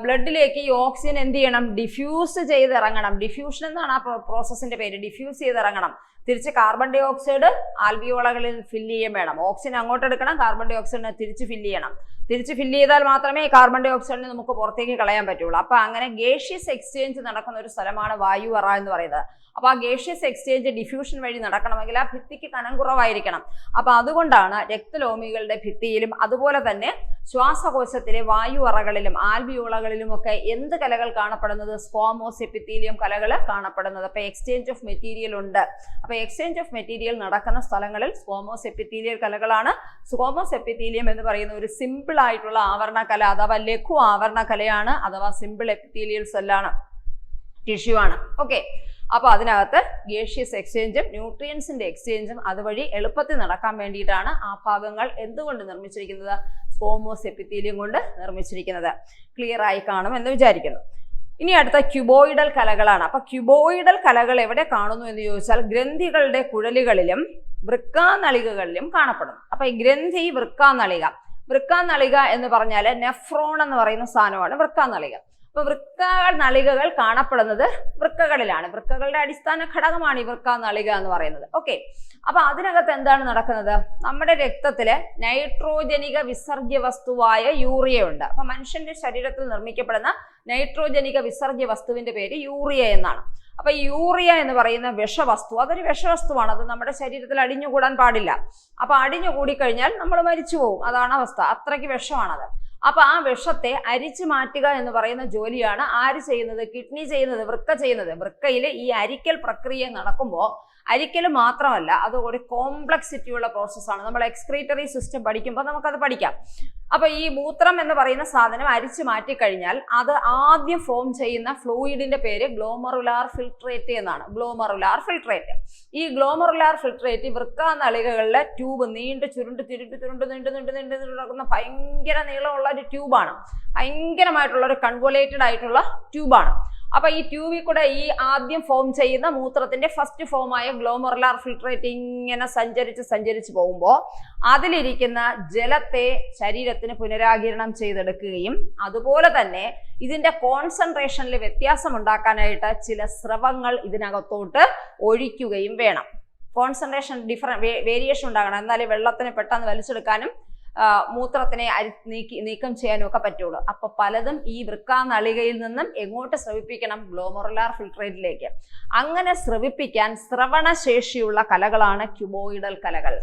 ബ്ലഡിലേക്ക് ഈ ഓക്സിജൻ എന്ത് ചെയ്യണം? ഡിഫ്യൂസ് ചെയ്തിറങ്ങണം. ഡിഫ്യൂഷൻ എന്നാണ് ആ പ്രോസസ്സിന്റെ പേര്. ഡിഫ്യൂസ് ചെയ്തിറങ്ങണം. തിരിച്ച് കാർബൺ ഡൈ ഓക്സൈഡ് ആൽവിയോളകളിൽ ഫില്ല് ചെയ്യാൻ വേണം. ഓക്സിജൻ അങ്ങോട്ട് എടുക്കണം, കാർബൺ ഡൈ ഓക്സൈഡിനെ തിരിച്ച് ഫില്ല് ചെയ്യണം. തിരിച്ച് ഫില്ല് ചെയ്താൽ മാത്രമേ ഈ കാർബൺ ഡൈ ഓക്സൈഡിനെ നമുക്ക് പുറത്തേക്ക് കളയാൻ പറ്റുള്ളൂ. അപ്പൊ അങ്ങനെ ഗേഷ്യസ് എക്സ്ചേഞ്ച് നടക്കുന്ന ഒരു സ്ഥലമാണ് വായുവറ എന്ന് പറയുന്നത്. അപ്പൊ ആ ഗേഷ്യസ് എക്സ്ചേഞ്ച് ഡിഫ്യൂഷൻ വഴി നടക്കണമെങ്കിൽ ആ ഭിത്തിക്ക് കനം കുറവായിരിക്കണം. അപ്പൊ അതുകൊണ്ടാണ് രക്തലോമികളുടെ ഭിത്തിയിലും അതുപോലെ തന്നെ ശ്വാസകോശത്തിലെ വായുവറകളിലും ആൽവിയോളകളിലും ഒക്കെ എന്ത് കലകൾ കാണപ്പെടുന്നത്? സ്ക്വോമോസ് എപ്പിത്തീലിയം കലകൾ കാണപ്പെടുന്നത്. അപ്പൊ എക്സ്ചേഞ്ച് ഓഫ് മെറ്റീരിയൽ ഉണ്ട്. അപ്പൊ എക്സ്ചേഞ്ച് ഓഫ് മെറ്റീരിയൽ നടക്കുന്ന സ്ഥലങ്ങളിൽ സ്ക്വോമോസ് എപ്പിത്തീലിയൽ കലകളാണ്. സ്ക്വോമോസ് എപ്പിത്തീലിയം എന്ന് പറയുന്ന ഒരു സിമ്പിൾ ആയിട്ടുള്ള ആവരണ കല അഥവാ ലഘു ആവരണ കലയാണ്, അഥവാ സിമ്പിൾ എപ്പിത്തീലിയൽ സെല്ലാണ്, ടിഷ്യൂ ആണ്. ഓക്കെ. അപ്പൊ അതിനകത്ത് ഗേഷ്യസ് എക്സ്ചേഞ്ചും ന്യൂട്രിയൻസിന്റെ എക്സ്ചേഞ്ചും അതുവഴി എളുപ്പത്തിൽ നടക്കാൻ വേണ്ടിയിട്ടാണ് ആ ഭാഗങ്ങൾ എന്തുകൊണ്ട് നിർമ്മിച്ചിരിക്കുന്നത്? സ്ക്വോമോസ് എപ്പിത്തീലിയം കൊണ്ട് നിർമ്മിച്ചിരിക്കുന്നത്. ക്ലിയർ ആയി കാണും എന്ന് വിചാരിക്കുന്നു. ഇനി അടുത്ത ക്യൂബോയിഡൽ കലകളാണ്. അപ്പൊ ക്യൂബോയിഡൽ കലകൾ എവിടെ കാണുന്നു എന്ന് ചോദിച്ചാൽ ഗ്രന്ഥികളുടെ കുഴലുകളിലും വൃക്കാനളികകളിലും കാണപ്പെടുന്നു. അപ്പൊ ഈ ഗ്രന്ഥി, വൃക്കാനളിക എന്ന് പറഞ്ഞാൽ നെഫ്രോൺ എന്ന് പറയുന്ന സാധനമാണ് വൃക്കാനളിക. അപ്പൊ വൃക്കനളികകൾ കാണപ്പെടുന്നത് വൃക്കകളിലാണ്. വൃക്കകളുടെ അടിസ്ഥാന ഘടകമാണ് ഈ വൃക്കനളിക എന്ന് പറയുന്നത്. ഓക്കെ. അപ്പൊ അതിനകത്ത് എന്താണ് നടക്കുന്നത്? നമ്മുടെ രക്തത്തില് നൈട്രോജനിക വിസർജ്യ വസ്തുവായ യൂറിയ ഉണ്ട്. അപ്പൊ മനുഷ്യന്റെ ശരീരത്തിൽ നിർമ്മിക്കപ്പെടുന്ന നൈട്രോജനിക വിസർജ്യ വസ്തുവിന്റെ പേര് യൂറിയ എന്നാണ്. അപ്പൊ യൂറിയ എന്ന് പറയുന്ന വിഷവസ്തു, അതൊരു വിഷവസ്തുവാണ്. അത് നമ്മുടെ ശരീരത്തിൽ അടിഞ്ഞുകൂടാൻ പാടില്ല. അപ്പൊ അടിഞ്ഞുകൂടി കഴിഞ്ഞാൽ നമ്മൾ മരിച്ചു പോകും. അതാണ് അവസ്ഥ. അത്രയ്ക്ക് വിഷമാണത്. അപ്പൊ ആ വിഷത്തെ അരിച്ചു മാറ്റുക എന്ന് പറയുന്ന ജോലിയാണ് ആര് ചെയ്യുന്നത്? കിഡ്നി ചെയ്യുന്നത്, വൃക്ക ചെയ്യുന്നത്. വൃക്കയിൽ ഈ അരിക്കൽ പ്രക്രിയ നടക്കുമ്പോൾ അരിക്കൽ മാത്രമല്ല, അത് ഒരു കോംപ്ലക്സിറ്റി ഉള്ള പ്രോസസ്സാണ്. നമ്മൾ എക്സ്ക്രീറ്ററി സിസ്റ്റം പഠിക്കുമ്പോൾ നമുക്കത് പഠിക്കാം. അപ്പൊ ഈ മൂത്രം എന്ന് പറയുന്ന സാധനം അരിച്ചു മാറ്റിക്കഴിഞ്ഞാൽ അത് ആദ്യം ഫോം ചെയ്യുന്ന ഫ്ലൂയിഡിന്റെ പേര് ഗ്ലോമറുലാർ ഫിൽട്രേറ്റ് എന്നാണ്. Glomerular filtrate. ഈ ഗ്ലോമറുലാർ ഫിൽട്രേറ്റ് വൃക്കാനളികകളിലെ ട്യൂബ് നീണ്ടു നീണ്ടു നടക്കുന്ന ഭയങ്കര നീളമുള്ള ഒരു ട്യൂബാണ്. ഭയങ്കരമായിട്ടുള്ള ഒരു കൺവോലേറ്റഡ് ആയിട്ടുള്ള ട്യൂബാണ്. അപ്പൊ ഈ ട്യൂബിൽ കൂടെ ഈ ആദ്യം ഫോം ചെയ്യുന്ന മൂത്രത്തിന്റെ ഫസ്റ്റ് ഫോമായ ഗ്ലോമറുലാർ ഫിൽട്രേറ്റ് ഇങ്ങനെ സഞ്ചരിച്ച് പോകുമ്പോൾ അതിലിരിക്കുന്ന ജലത്തെ ശരീരത്തിന് പുനരാകിരണം ചെയ്തെടുക്കുകയും അതുപോലെ തന്നെ ഇതിന്റെ കോൺസെൻട്രേഷനിൽ വ്യത്യാസം ഉണ്ടാക്കാനായിട്ട് ചില സ്രവങ്ങൾ ഇതിനകത്തോട്ട് ഒഴിക്കുകയും വേണം. കോൺസെൻട്രേഷൻ വേരിയേഷൻ ഉണ്ടാകണം, എന്നാലേ വെള്ളത്തിന് പെട്ടെന്ന് വലിച്ചെടുക്കാനും മൂത്രത്തിനെ നീക്കം ചെയ്യാനും ഒക്കെ പറ്റുള്ളൂ. അപ്പൊ പലതും ഈ വൃക്കാനളികയിൽ നിന്നും എങ്ങോട്ട് സ്രവിപ്പിക്കണം? ഗ്ലോമറുലാർ ഫിൽട്രേറ്റിലേക്ക്. അങ്ങനെ സ്രവിപ്പിക്കാൻ ശ്രവണശേഷിയുള്ള കലകളാണ് ക്യൂബോയിഡൽ കലകൾ.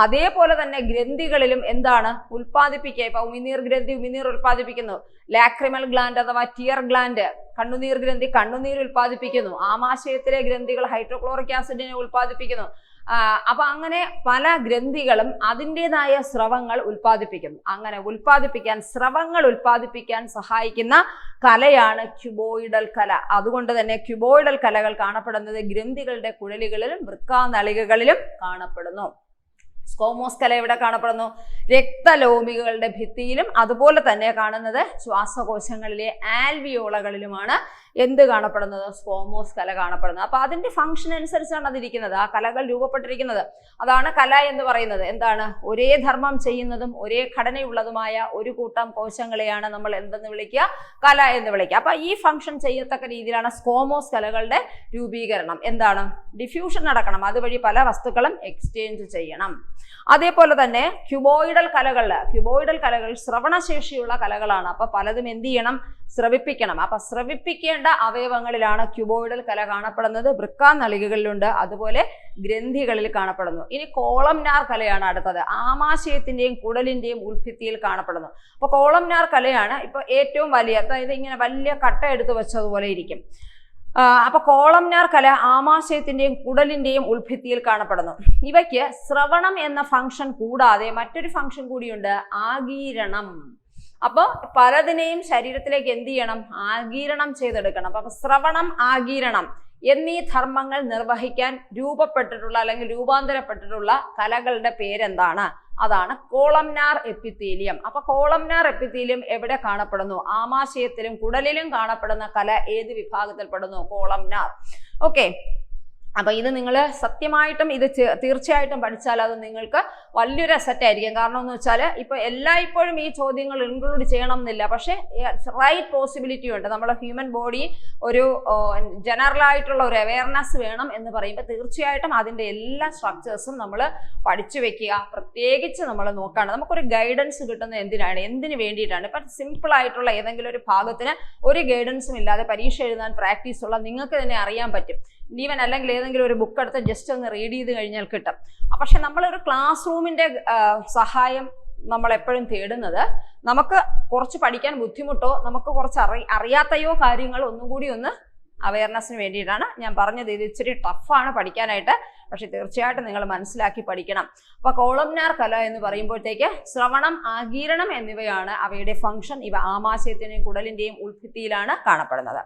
അതേപോലെ തന്നെ ഗ്രന്ഥികളിലും എന്താണ് ഉൽപ്പാദിപ്പിക്കുക? ഇപ്പൊ ഉമിനീർ ഗ്രന്ഥി ഉമിനീർ ഉൽപ്പാദിപ്പിക്കുന്നു. ലാക്രിമൽ ഗ്ലാൻഡ് അഥവാ ടിയർ ഗ്ലാൻഡ് കണ്ണുനീർ ഗ്രന്ഥി കണ്ണുനീർ ഉൽപ്പാദിപ്പിക്കുന്നു. ആമാശയത്തിലെ ഗ്രന്ഥികൾ ഹൈഡ്രോക്ലോറിക് ആസിഡിനെ ഉൽപ്പാദിപ്പിക്കുന്നു. അപ്പൊ അങ്ങനെ പല ഗ്രന്ഥികളും അതിൻ്റെതായ സ്രവങ്ങൾ ഉൽപ്പാദിപ്പിക്കുന്നു. അങ്ങനെ സ്രവങ്ങൾ ഉൽപ്പാദിപ്പിക്കാൻ സഹായിക്കുന്ന കലയാണ് ക്യൂബോയിഡൽ കല. അതുകൊണ്ട് തന്നെ ക്യൂബോയിഡൽ കലകൾ കാണപ്പെടുന്നത് ഗ്രന്ഥികളുടെ കുഴലുകളിലും വൃക്കാനളികകളിലും കാണപ്പെടുന്നു. സ്കോമോസ് കല എവിടെ കാണപ്പെടുന്നു? രക്തലോമികളുടെ ഭിത്തിയിലും അതുപോലെ തന്നെ കാണുന്നത് ശ്വാസകോശങ്ങളിലെ ആൽവിയോളകളിലുമാണ് എന്ത് കാണപ്പെടുന്നത്? സ്കോമോസ് കല കാണപ്പെടുന്നത്. അപ്പൊ അതിന്റെ ഫംഗ്ഷൻ അനുസരിച്ചാണ് അതിരിക്കുന്നത്, ആ കലകൾ രൂപപ്പെട്ടിരിക്കുന്നത്. അതാണ് കല എന്ന് പറയുന്നത്. എന്താണ്? ഒരേ ധർമ്മം ചെയ്യുന്നതും ഒരേ ഘടനയുള്ളതുമായ ഒരു കൂട്ടം കോശങ്ങളെയാണ് നമ്മൾ എന്തെന്ന് വിളിക്കുക? കല എന്ന് വിളിക്കുക. അപ്പൊ ഈ ഫംഗ്ഷൻ ചെയ്യത്തക്ക രീതിയിലാണ് സ്കോമോസ് കലകളുടെ രൂപീകരണം. എന്താണ്? ഡിഫ്യൂഷൻ നടക്കണം, അതുവഴി പല വസ്തുക്കളും എക്സ്ചേഞ്ച് ചെയ്യണം. അതേപോലെ തന്നെ ക്യൂബോയിഡൽ കലകൾ ശ്രവണശേഷിയുള്ള കലകളാണ്. അപ്പൊ പലതും എന്ത് ചെയ്യണം? സ്രവിപ്പിക്കണം. അപ്പൊ സ്രവിപ്പിക്കേണ്ട അവയവങ്ങളിലാണ് ക്യൂബോയിഡൽ കല കാണപ്പെടുന്നത്. വൃക്കാനളികകളിലുണ്ട്, അതുപോലെ ഗ്രന്ഥികളിൽ കാണപ്പെടുന്നു. ഇനി കോളംനാർ കലയാണ് അടുത്തത്. ആമാശയത്തിന്റെയും കുടലിന്റെയും ഉൾഭിത്തിയിൽ കാണപ്പെടുന്നു. അപ്പൊ കോളംനാർ കലയാണ് ഇപ്പൊ ഏറ്റവും വലിയ, അതായത് ഇങ്ങനെ വലിയ കട്ട എടുത്തു വെച്ചതുപോലെ ഇരിക്കും. അപ്പൊ കോളംനാർ കല ആമാശയത്തിന്റെയും കുടലിന്റെയും ഉൾഭിത്തിയിൽ കാണപ്പെടുന്നു. ഇവയ്ക്ക് ശ്രവണം എന്ന ഫംഗ്ഷൻ കൂടാതെ മറ്റൊരു ഫംഗ്ഷൻ കൂടിയുണ്ട്, ആഗീരണം. അപ്പൊ പലതിനെയും ശരീരത്തിലേക്ക് എന്ത് ചെയ്യണം? ആഗീരണം ചെയ്തെടുക്കണം. അപ്പൊ ശ്രവണം, ആഗീരണം എന്നീ ധർമ്മങ്ങൾ നിർവഹിക്കാൻ രൂപപ്പെട്ടിട്ടുള്ള അല്ലെങ്കിൽ രൂപാന്തരപ്പെട്ടിട്ടുള്ള കലകളുടെ പേരെന്താണ്? അതാണ് കോളംനാർ എപ്പിത്തീലിയം. അപ്പൊ കോളംനാർ എപ്പിത്തീലിയം എവിടെ കാണപ്പെടുന്നു? ആമാശയത്തിലും കുടലിലും കാണപ്പെടുന്ന കല ഏത് വിഭാഗത്തിൽപ്പെടുന്നു? കോളംനാർ. ഓക്കെ, അപ്പൊ ഇത് നിങ്ങൾ സത്യമായിട്ടും ഇത് തീർച്ചയായിട്ടും പഠിച്ചാൽ അത് നിങ്ങൾക്ക് വലിയൊരു അസറ്റ് ആയിരിക്കും. കാരണം എന്ന് വെച്ചാൽ ഇപ്പൊ എല്ലായ്പ്പോഴും ഈ ചോദ്യങ്ങൾ ഇൻക്ലൂഡ് ചെയ്യണം എന്നില്ല, പക്ഷെ റൈറ്റ് പോസിബിലിറ്റി ഉണ്ട്. നമ്മുടെ ഹ്യൂമൻ ബോഡി ഒരു ജനറൽ ആയിട്ടുള്ള ഒരു അവയർനെസ് വേണം എന്ന് പറയുമ്പോൾ തീർച്ചയായിട്ടും അതിന്റെ എല്ലാ സ്ട്രക്ചേഴ്സും നമ്മൾ പഠിച്ചു വെക്കുക. പ്രത്യേകിച്ച് നമ്മൾ നോക്കുകയാണ്, നമുക്കൊരു ഗൈഡൻസ് കിട്ടുന്നത് എന്തിനു വേണ്ടിയിട്ടാണ്? ഇപ്പൊ സിമ്പിൾ ആയിട്ടുള്ള ഏതെങ്കിലും ഒരു ഭാഗത്തിന് ഒരു ഗൈഡൻസും ഇല്ലാതെ പരീക്ഷ എഴുതാൻ പ്രാക്ടീസ് ഉള്ള നിങ്ങൾക്ക് തന്നെ അറിയാൻ പറ്റും. ഈവൻ അല്ലെങ്കിൽ ഏതെങ്കിലും ഒരു ബുക്ക് എടുത്ത് ജസ്റ്റ് ഒന്ന് റീഡ് ചെയ്ത് കഴിഞ്ഞാൽ കിട്ടും. പക്ഷെ നമ്മളൊരു ക്ലാസ് റൂമിന്റെ സഹായം നമ്മൾ എപ്പോഴും തേടുന്നത് നമുക്ക് കുറച്ച് പഠിക്കാൻ ബുദ്ധിമുട്ടോ നമുക്ക് കുറച്ച് അറിയാത്തയോ കാര്യങ്ങൾ ഒന്നും കൂടി ഒന്ന് അവയർനെസ്സിന് വേണ്ടിയിട്ടാണ് ഞാൻ പറഞ്ഞത്. ഇത് ഇച്ചിരി ടഫാണ് പഠിക്കാനായിട്ട്, പക്ഷെ തീർച്ചയായിട്ടും നിങ്ങൾ മനസ്സിലാക്കി പഠിക്കണം. അപ്പൊ കോളംനാർ കല എന്ന് പറയുമ്പോഴത്തേക്ക് ശ്രവണം, ആഗീരണം എന്നിവയാണ് അവയുടെ ഫംഗ്ഷൻ. ഇവ ആമാശയത്തിന്റെയും കുടലിന്റെയും ഉൾഭിത്തിയിലാണ് കാണപ്പെടുന്നത്.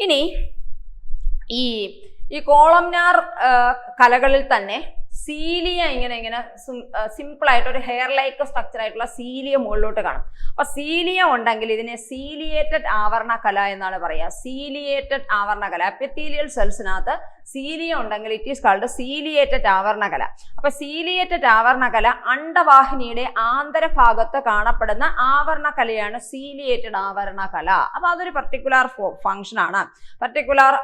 ഇനി ഈ കോളംനാർ കലകളിൽ തന്നെ സീലിയ ഇങ്ങനെ സിമ്പിൾ ആയിട്ട് ഒരു ഹെയർ ലൈക്ക് സ്ട്രക്ചർ ആയിട്ടുള്ള സീലിയ മുകളിലോട്ട് കാണും. അപ്പൊ സീലിയ ഉണ്ടെങ്കിൽ ഇതിനെ സീലിയേറ്റഡ് ആവരണ കല എന്നാണ് പറയുക. സീലിയേറ്റഡ് ആവരണ കല, എപ്പിത്തീലിയൽ സെൽസിനകത്ത് സീലിയ ഉണ്ടെങ്കിൽ ഇറ്റ് ഈസ് കാൾഡ് സീലിയേറ്റഡ് ആവരണ കല. അപ്പൊ സീലിയേറ്റഡ് ആവരണ കല അണ്ഡവാഹിനിയുടെ ആന്തരഭാഗത്ത് കാണപ്പെടുന്ന ആവരണ കലയാണ് സീലിയേറ്റഡ് ആവരണ കല. അപ്പൊ അതൊരു പർട്ടിക്കുലർ ഫംഗ്ഷൻ ആണ്, പർട്ടിക്കുലർ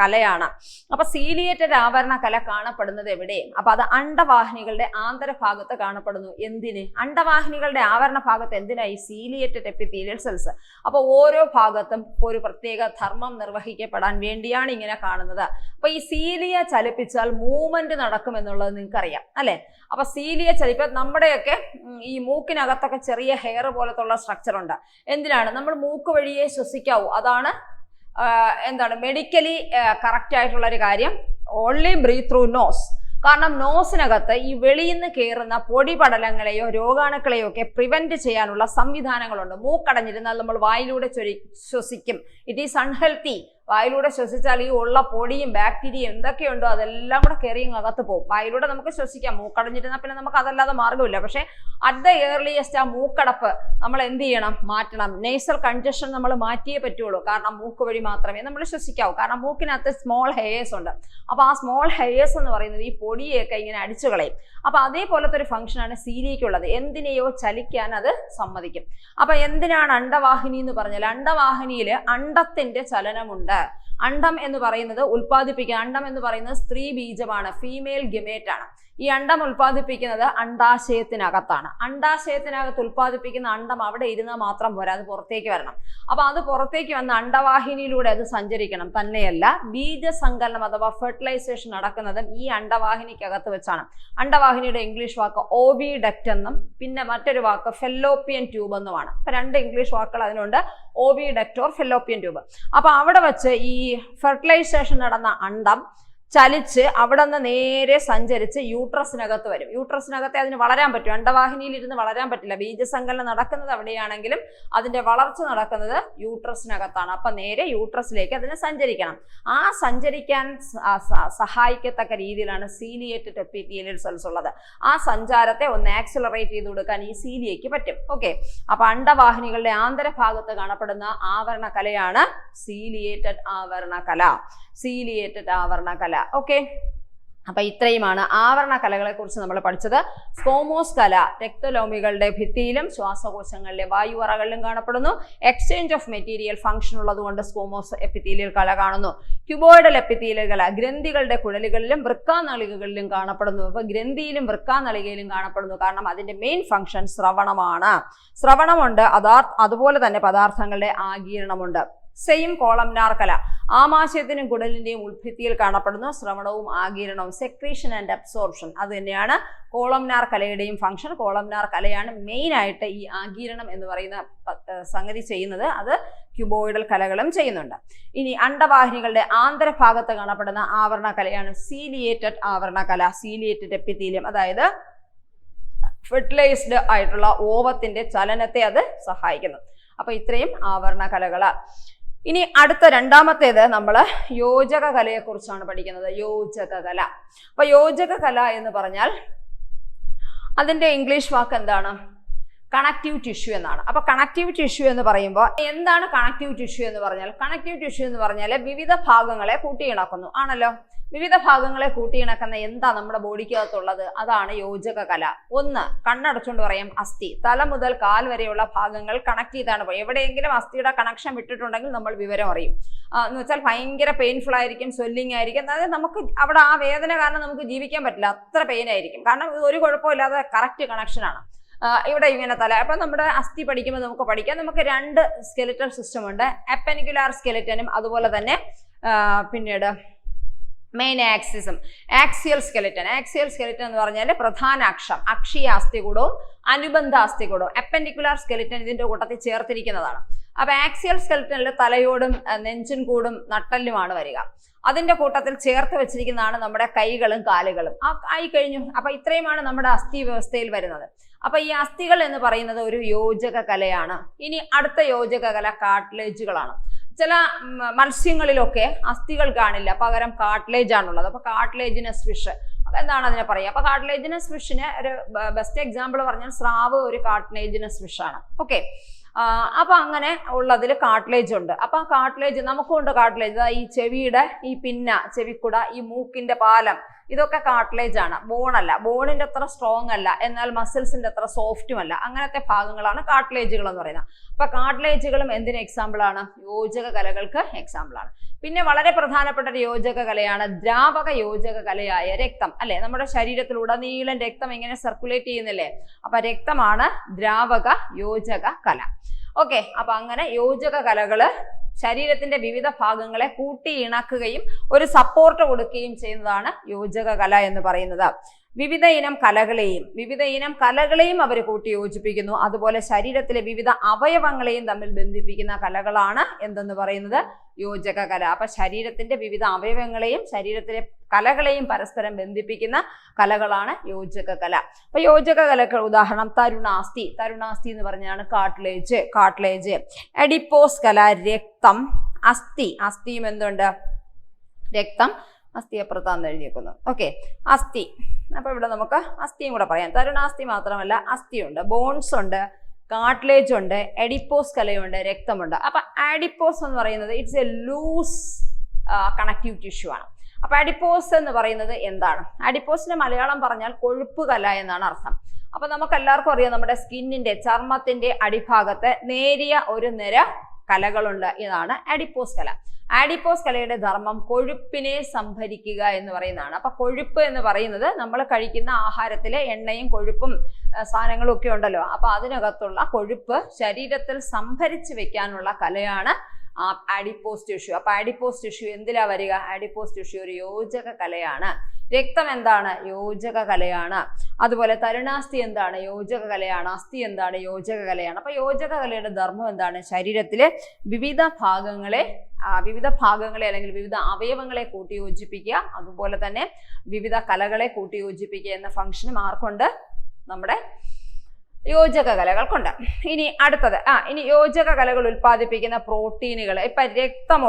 കലയാണ്. അപ്പൊ സീലിയേറ്റഡ് ആവരണ കല കാണപ്പെടുന്നത് എവിടെ? അപ്പൊ അത് അണ്ഡവാഹിനികളുടെ ആന്തരഭാഗത്ത് കാണപ്പെടുന്നു. എന്തിന്? അണ്ഡവാഹിനികളുടെ ആവരണ ഭാഗത്ത് എന്തിനായി? Ciliated epithelial cells. അപ്പൊ ഓരോ ഭാഗത്തും ഒരു പ്രത്യേക ധർമ്മം നിർവഹിക്കപ്പെടാൻ വേണ്ടിയാണ് ഇങ്ങനെ കാണുന്നത്. അപ്പൊ ഈ സീലിയ ചലിപ്പിച്ചാൽ മൂവ്മെന്റ് നടക്കും എന്നുള്ളത് നിങ്ങൾക്കറിയാം അല്ലെ? അപ്പൊ സീലിയ ചലിപ്പ നമ്മുടെയൊക്കെ ഈ മൂക്കിനകത്തൊക്കെ ചെറിയ ഹെയർ പോലത്തുള്ള സ്ട്രക്ചർ ഉണ്ട്. എന്തിനാണ്? നമ്മൾ മൂക്ക് വഴിയേ ശ്വസിക്കാവൂ. അതാണ് എന്താണ് മെഡിക്കലി കറക്റ്റ് ആയിട്ടുള്ള ഒരു കാര്യം. Only breathe through nose. കാരണം നോസിനകത്ത് ഈ വെളിയിൽ നിന്ന് കയറുന്ന പൊടിപടലങ്ങളെയോ രോഗാണുക്കളെയോ ഒക്കെ പ്രിവെന്റ് ചെയ്യാനുള്ള സംവിധാനങ്ങളുണ്ട്. മൂക്കടഞ്ഞിരുന്നാൽ നമ്മൾ വായിലൂടെ ശ്വസിക്കും. It is unhealthy. വായിലൂടെ ശ്വസിച്ചാൽ ഈ ഉള്ള പൊടിയും ബാക്ടീരിയയും എന്തൊക്കെയുണ്ടോ അതെല്ലാം കൂടെ കയറി അകത്ത് പോകും. വായിലൂടെ നമുക്ക് ശ്വസിക്കാം, മൂക്കടഞ്ഞിരുന്നാൽ പിന്നെ നമുക്ക് അതല്ലാതെ മാർഗ്ഗമില്ല. പക്ഷെ അറ്റ് ദ ഏർലിയസ്റ്റ് ആ മൂക്കടപ്പ് നമ്മൾ എന്ത് ചെയ്യണം? മാറ്റണം. നേസൽ കൺജഷൻ നമ്മൾ മാറ്റിയേ പറ്റുള്ളൂ. കാരണം മൂക്ക് വഴി മാത്രമേ നമ്മൾ ശ്വസിക്കാവൂ. കാരണം മൂക്കിനകത്ത് സ്മോൾ ഹെയേഴ്സ് ഉണ്ട്. അപ്പൊ ആ സ്മോൾ ഹെയേഴ്സ് എന്ന് പറയുന്നത് ഈ പൊടിയൊക്കെ ഇങ്ങനെ അടിച്ചു കളയും. അപ്പൊ അതേപോലത്തെ ഒരു ഫംഗ്ഷനാണ് സീലിയക്കുള്ളത്. എന്തിനെയോ ചലിക്കാൻ അത് സമ്മതിക്കും. അപ്പൊ എന്തിനാണ് അണ്ഡവാഹിനി എന്ന് പറഞ്ഞാൽ, അണ്ഡവാഹിനിയിൽ അണ്ഡത്തിന്റെ ചലനമുണ്ട്. അണ്ഡം എന്ന് പറയുന്നത് ഉൽപ്പാദിപ്പിക്കുക. അണ്ഡം എന്ന് പറയുന്നത് സ്ത്രീ ബീജമാണ്, ഫീമെയിൽ ഗമേറ്റ് ആണ്. ഈ അണ്ടം ഉൽപ്പാദിപ്പിക്കുന്നത് അണ്ടാശയത്തിനകത്താണ്. അണ്ടാശയത്തിനകത്ത് ഉൽപ്പാദിപ്പിക്കുന്ന അണ്ടം അവിടെ ഇരുന്നാൽ മാത്രം പോരാ, അത് പുറത്തേക്ക് വരണം. അപ്പൊ അത് പുറത്തേക്ക് വന്ന അണ്ടവാഹിനിയിലൂടെ അത് സഞ്ചരിക്കണം. തന്നെയല്ല, ബീജസങ്കലനം അഥവാ ഫെർട്ടിലൈസേഷൻ നടക്കുന്നത് ഈ അണ്ടവാഹിനിക്കകത്ത് വെച്ചാണ്. അണ്ടവാഹിനിയുടെ ഇംഗ്ലീഷ് വാക്ക് ഓവിഡക്റ്റ് എന്നും പിന്നെ മറ്റൊരു വാക്ക് ഫെല്ലോപ്പിയൻ ട്യൂബ് എന്നുമാണ്. അപ്പൊ 2 ഇംഗ്ലീഷ് വാക്കുകൾ അതിനുണ്ട്, ഓവിഡക്റ്റ് ഓർ ഫെല്ലോപ്പിയൻ ട്യൂബ്. അപ്പൊ അവിടെ വെച്ച് ഈ ഫെർട്ടിലൈസേഷൻ നടന്ന അണ്ടം ചലിച്ച് അവിടെ നിന്ന് നേരെ സഞ്ചരിച്ച് യൂട്രസിനകത്ത് വരും. യൂട്രസിനകത്തെ അതിന് വളരാൻ പറ്റും, അണ്ടവാഹിനിയിൽ ഇരുന്ന് വളരാൻ പറ്റില്ല. ബീജസങ്കലനം നടക്കുന്നത് അവിടെയാണെങ്കിലും അതിന്റെ വളർച്ച നടക്കുന്നത് യൂട്രസിനകത്താണ്. അപ്പൊ നേരെ യൂട്രസിലേക്ക് അതിന് സഞ്ചരിക്കണം. ആ സഞ്ചരിക്കാൻ സഹായിക്കത്തക്ക രീതിയിലാണ് സീലിയേറ്റഡ് എപ്പിത്തീലിയൽ സെൽസ് ഉള്ളത്. ആ സഞ്ചാരത്തെ ഒന്ന് ആക്സിലറേറ്റ് ചെയ്ത് കൊടുക്കാൻ ഈ സീലിയയ്ക്ക് പറ്റും. ഓക്കെ, അപ്പൊ അണ്ടവാഹിനികളുടെ ആന്തരഭാഗത്ത് കാണപ്പെടുന്ന ആവരണ കലയാണ് സീലിയേറ്റഡ് ആവരണകല. സീലിയേറ്റഡ് ആവരണകല. ഓക്കെ, അപ്പൊ ഇത്രയുമാണ് ആവരണ കലകളെ കുറിച്ച് നമ്മൾ പഠിച്ചത്. സ്കോമോസ് കല രക്തലോമികളുടെ ഭിത്തിയിലും ശ്വാസകോശങ്ങളിലെ വായുവറകളിലും കാണപ്പെടുന്നു. എക്സ്ചേഞ്ച് ഓഫ് മെറ്റീരിയൽ ഫംഗ്ഷൻ ഉള്ളതുകൊണ്ട് സ്കോമോസ് എപ്പിത്തീലിയൽ കല കാണുന്നു. ക്യൂബോയിഡൽ എപ്പിത്തീലിയൽ കല ഗ്രന്ഥികളുടെ കുഴലുകളിലും വൃക്കാനളികകളിലും കാണപ്പെടുന്നു. അപ്പൊ ഗ്രന്ഥിയിലും വൃക്കാനളികയിലും കാണപ്പെടുന്നു, കാരണം അതിന്റെ മെയിൻ ഫംഗ്ഷൻ ശ്രവണമാണ്. ശ്രവണമുണ്ട്, അതുപോലെ തന്നെ പദാർത്ഥങ്ങളുടെ ആഗീരണമുണ്ട്. സെയിം കോളംനാർ കല ആമാശയത്തിനും കുടലിന്റെയും ഉൾഭിത്തിയിൽ കാണപ്പെടുന്നു. ശ്രവണവും ആഗീരണവും, സെക്രീഷൻ ആൻഡ് അബ്സോർപ്ഷൻ, അത് തന്നെയാണ് കോളംനാർ കലയുടെയും ഫംഗ്ഷൻ. കോളംനാർ കലയാണ് മെയിൻ ആയിട്ട് ഈ ആഗീരണം എന്ന് പറയുന്ന സംഗതി ചെയ്യുന്നത്. അത് ക്യൂബോയിഡൽ കലകളും ചെയ്യുന്നുണ്ട്. ഇനി അണ്ടവാഹിനികളുടെ ആന്തരഭാഗത്ത് കാണപ്പെടുന്ന ആവരണ കലയാണ് സീലിയേറ്റഡ് ആവരണ കല. സീലിയേറ്റഡ് എപ്പിത്തീലിയം, അതായത് ഫെർട്ടിലൈസ്ഡ് ആയിട്ടുള്ള ഓവത്തിന്റെ ചലനത്തെ അത് സഹായിക്കുന്നു. അപ്പൊ ഇത്രയും ആവരണ കലകള്. ഇനി അടുത്ത രണ്ടാമത്തേത് നമ്മൾ യോജക കലയെ കുറിച്ചാണ് പഠിക്കുന്നത്. യോജക കല. അപ്പൊ യോജക കല എന്ന് പറഞ്ഞാൽ അതിന്റെ ഇംഗ്ലീഷ് വാക്ക് എന്താണ്? കണക്റ്റീവ് ടിഷ്യൂ എന്നാണ്. അപ്പൊ കണക്റ്റീവ് ടിഷ്യൂ എന്ന് പറയുമ്പോൾ എന്താണ് കണക്റ്റീവ് ടിഷ്യൂ എന്ന് പറഞ്ഞാൽ? കണക്റ്റീവ് ടിഷ്യൂ എന്ന് പറഞ്ഞാൽ വിവിധ ഭാഗങ്ങളെ കൂട്ടിയിണക്കുന്നു ആണല്ലോ. വിവിധ ഭാഗങ്ങളെ കൂട്ടിയിണക്കുന്ന എന്താ നമ്മുടെ ബോഡിക്കകത്തുള്ളത്? അതാണ് യോജക കല. ഒന്ന്, കണ്ണടച്ചുകൊണ്ട് പറയാം, അസ്ഥി. തല മുതൽ കാൽ വരെയുള്ള ഭാഗങ്ങൾ കണക്ട് ചെയ്താണ് പോയി. എവിടെയെങ്കിലും അസ്ഥിയുടെ കണക്ഷൻ വിട്ടിട്ടുണ്ടെങ്കിൽ നമ്മൾ വിവരം അറിയും. എന്ന് വെച്ചാൽ ഭയങ്കര പെയിൻഫുൾ ആയിരിക്കും, സ്വെല്ലിംഗ് ആയിരിക്കും. അതായത് നമുക്ക് അവിടെ ആ വേദന കാരണം നമുക്ക് ജീവിക്കാൻ പറ്റില്ല, അത്ര പെയിൻ ആയിരിക്കും. കാരണം ഒരു കുഴപ്പമില്ലാതെ കറക്റ്റ് കണക്ഷനാണ്. ഇവിടെ ഇങ്ങനെ തല. അപ്പൊ നമ്മുടെ അസ്ഥി പഠിക്കുമ്പോൾ നമുക്ക് പഠിക്കാം. നമുക്ക് 2 സ്കെലിറ്റൽ സിസ്റ്റം ഉണ്ട്, അപ്പനിക്കുലാർ സ്കെലിറ്റനും അതുപോലെ തന്നെ പിന്നീട് മെയിൻ ആക്സിസും. Axial skeleton. ആക്സിയൽ സ്കെലിറ്റൻ എന്ന് പറഞ്ഞാൽ പ്രധാന അക്ഷം, അക്ഷീയ അസ്ഥികൂടവും അനുബന്ധ അസ്ഥികൂടവും. അപ്പൻഡിക്കുലാർ സ്കെലിറ്റൻ ഇതിന്റെ കൂട്ടത്തിൽ ചേർത്തിരിക്കുന്നതാണ്. അപ്പൊ ആക്സിയൽ സ്കെലിറ്റനിൽ തലയോടും നെഞ്ചിൻ കൂടും നട്ടല്ലുമാണ് വരിക. അതിന്റെ കൂട്ടത്തിൽ ചേർത്ത് വെച്ചിരിക്കുന്നതാണ് നമ്മുടെ കൈകളും കാലുകളും. ആയി കഴിഞ്ഞു. അപ്പൊ ഇത്രയുമാണ് നമ്മുടെ അസ്ഥി വ്യവസ്ഥയിൽ വരുന്നത്. അപ്പൊ ഈ അസ്ഥികൾ എന്ന് പറയുന്നത് ഒരു യോജക കലയാണ്. ഇനി അടുത്ത യോജക കല കാർട്ടിലേജുകളാണ്. ചില മത്സ്യങ്ങളിലൊക്കെ അസ്ഥികൾ കാണില്ല, പകരം കാർട്ടിലേജ് ആണുള്ളത്. അപ്പൊ കാർട്ടിലേജിനസ് ഫിഷ്, എന്താണ് അതിനെ പറയുക? അപ്പൊ കാർട്ടിലേജിനസ് ഫിഷിന് ഒരു ബെസ്റ്റ് എക്സാമ്പിൾ പറഞ്ഞാൽ സ്രാവ് ഒരു കാർട്ടിലേജിനസ് ഫിഷ് ആണ്. ഓക്കെ, അപ്പൊ അങ്ങനെ ഉള്ളതിൽ കാർട്ടിലേജ് ഉണ്ട്. അപ്പൊ ആ കാർട്ടിലേജ് നമുക്കുണ്ട്. കാർട്ടിലേജ് ഈ ചെവിയുടെ ഈ പിന്ന, ചെവിക്കുട, ഈ മൂക്കിന്റെ പാലം, ഇതൊക്കെ കാർട്ടിലേജ് ആണ്, ബോണല്ല. ബോണിന്റെ അത്ര സ്ട്രോങ് അല്ല, എന്നാൽ മസിൽസിന്റെ അത്ര സോഫ്റ്റും അല്ല. അങ്ങനത്തെ ഭാഗങ്ങളാണ് കാർട്ടിലേജുകൾ എന്ന് പറയുന്നത്. അപ്പൊ കാർട്ടിലേജുകളും എന്തിന് എക്സാമ്പിൾ ആണ്? യോജക കലകൾക്ക് എക്സാമ്പിൾ ആണ്. പിന്നെ വളരെ പ്രധാനപ്പെട്ട ഒരു യോജക കലയാണ് ദ്രാവക യോജക കലയായ രക്തം. അല്ലെ, നമ്മുടെ ശരീരത്തിലുടനീളം രക്തം ഇങ്ങനെ സർക്കുലേറ്റ് ചെയ്യുന്നില്ലേ? അപ്പൊ രക്തമാണ് ദ്രാവക യോജക കല. ഓക്കെ, അപ്പൊ അങ്ങനെ യോജക കലകള് ശരീരത്തിന്റെ വിവിധ ഭാഗങ്ങളെ കൂട്ടി ഇണക്കുകയും ഒരു സപ്പോർട്ട് കൊടുക്കുകയും ചെയ്യുന്നതാണ് യോജക കല എന്ന് പറയുന്നത്. വിവിധ ഇനം കലകളെയും അവർ കൂട്ടി യോജിപ്പിക്കുന്നു. അതുപോലെ ശരീരത്തിലെ വിവിധ അവയവങ്ങളെയും തമ്മിൽ ബന്ധിപ്പിക്കുന്ന കലകളാണ് എന്തെന്ന് പറയുന്നത്? യോജക കല. അപ്പൊ ശരീരത്തിന്റെ വിവിധ അവയവങ്ങളെയും ശരീരത്തിലെ കലകളെയും പരസ്പരം ബന്ധിപ്പിക്കുന്ന കലകളാണ് യോജക കല. അപ്പൊ യോജക കലക്ക് ഉദാഹരണം തരുണാസ്ഥി. തരുണാസ്ഥി എന്ന് പറഞ്ഞാണ് കാർട്ടിലേജ്. എഡിപ്പോസ് കല രക്തം. അസ്ഥിയും എന്തുണ്ട്? രക്തം. അസ്ഥി അപ്പുറത്താന്ന് എഴുതിയേക്കുന്നു. ഓക്കെ, അസ്ഥി. അപ്പൊ ഇവിടെ നമുക്ക് അസ്ഥിയും കൂടെ പറയാം. തരുണാസ്ഥി മാത്രമല്ല, അസ്ഥിയുണ്ട്, ബോൺസ് ഉണ്ട്, കാർട്ടിലേജ് ഉണ്ട്, എഡിപ്പോസ് കലയുണ്ട്, രക്തമുണ്ട്. അപ്പൊ ആഡിപ്പോസ് എന്ന് പറയുന്നത് it's a loose connective tissue ആണ്. അപ്പൊ അഡിപ്പോസ് എന്ന് പറയുന്നത് എന്താണ്? അഡിപ്പോസിന്റെ മലയാളം പറഞ്ഞാൽ കൊഴുപ്പ് കല എന്നാണ് അർത്ഥം. അപ്പൊ നമുക്ക് എല്ലാവർക്കും അറിയാം, നമ്മുടെ സ്കിന്നിന്റെ, ചർമ്മത്തിന്റെ അടിഭാഗത്ത് നേരിയ ഒരു നിര കലകളുണ്ട്. ഇതാണ് അഡിപ്പോസ് കല. ആഡിപ്പോസ് കലയുടെ ധർമ്മം കൊഴുപ്പിനെ സംഭരിക്കുക എന്ന് പറയുന്നതാണ്. അപ്പൊ കൊഴുപ്പ് എന്ന് പറയുന്നത് നമ്മൾ കഴിക്കുന്ന ആഹാരത്തിലെ എണ്ണയും കൊഴുപ്പും സാധനങ്ങളും ഒക്കെ ഉണ്ടല്ലോ, അപ്പൊ അതിനകത്തുള്ള കൊഴുപ്പ് ശരീരത്തിൽ സംഭരിച്ചു വെക്കാനുള്ള കലയാണ് ആഡിപ്പോസ് ടിഷ്യൂ. അപ്പൊ ആഡിപ്പോസ് ടിഷ്യൂ എന്തിലാ വരിക? ആഡിപ്പോസ് ടിഷ്യൂ ഒരു യോജക കലയാണ്. രക്തം എന്താണ്? യോജക കലയാണ്. അതുപോലെ തരുണാസ്ഥി എന്താണ്? യോജക കലയാണ്. അസ്ഥി എന്താണ്? യോജക കലയാണ്. അപ്പൊ യോജക കലയുടെ ധർമ്മം എന്താണ്? ശരീരത്തിലെ വിവിധ ഭാഗങ്ങളെ അല്ലെങ്കിൽ വിവിധ അവയവങ്ങളെ കൂട്ടിയോജിപ്പിക്കുക, അതുപോലെ തന്നെ വിവിധ കലകളെ കൂട്ടിയോജിപ്പിക്കുക എന്ന ഫംഗ്ഷനും ആർക്കുണ്ട്? നമ്മുടെ യോജക കലകൾക്കുണ്ട്. ഇനി അടുത്തത് ഇനി യോജക കലകൾ ഉൽപ്പാദിപ്പിക്കുന്ന പ്രോട്ടീനുകൾ. ഇപ്പൊ രക്തം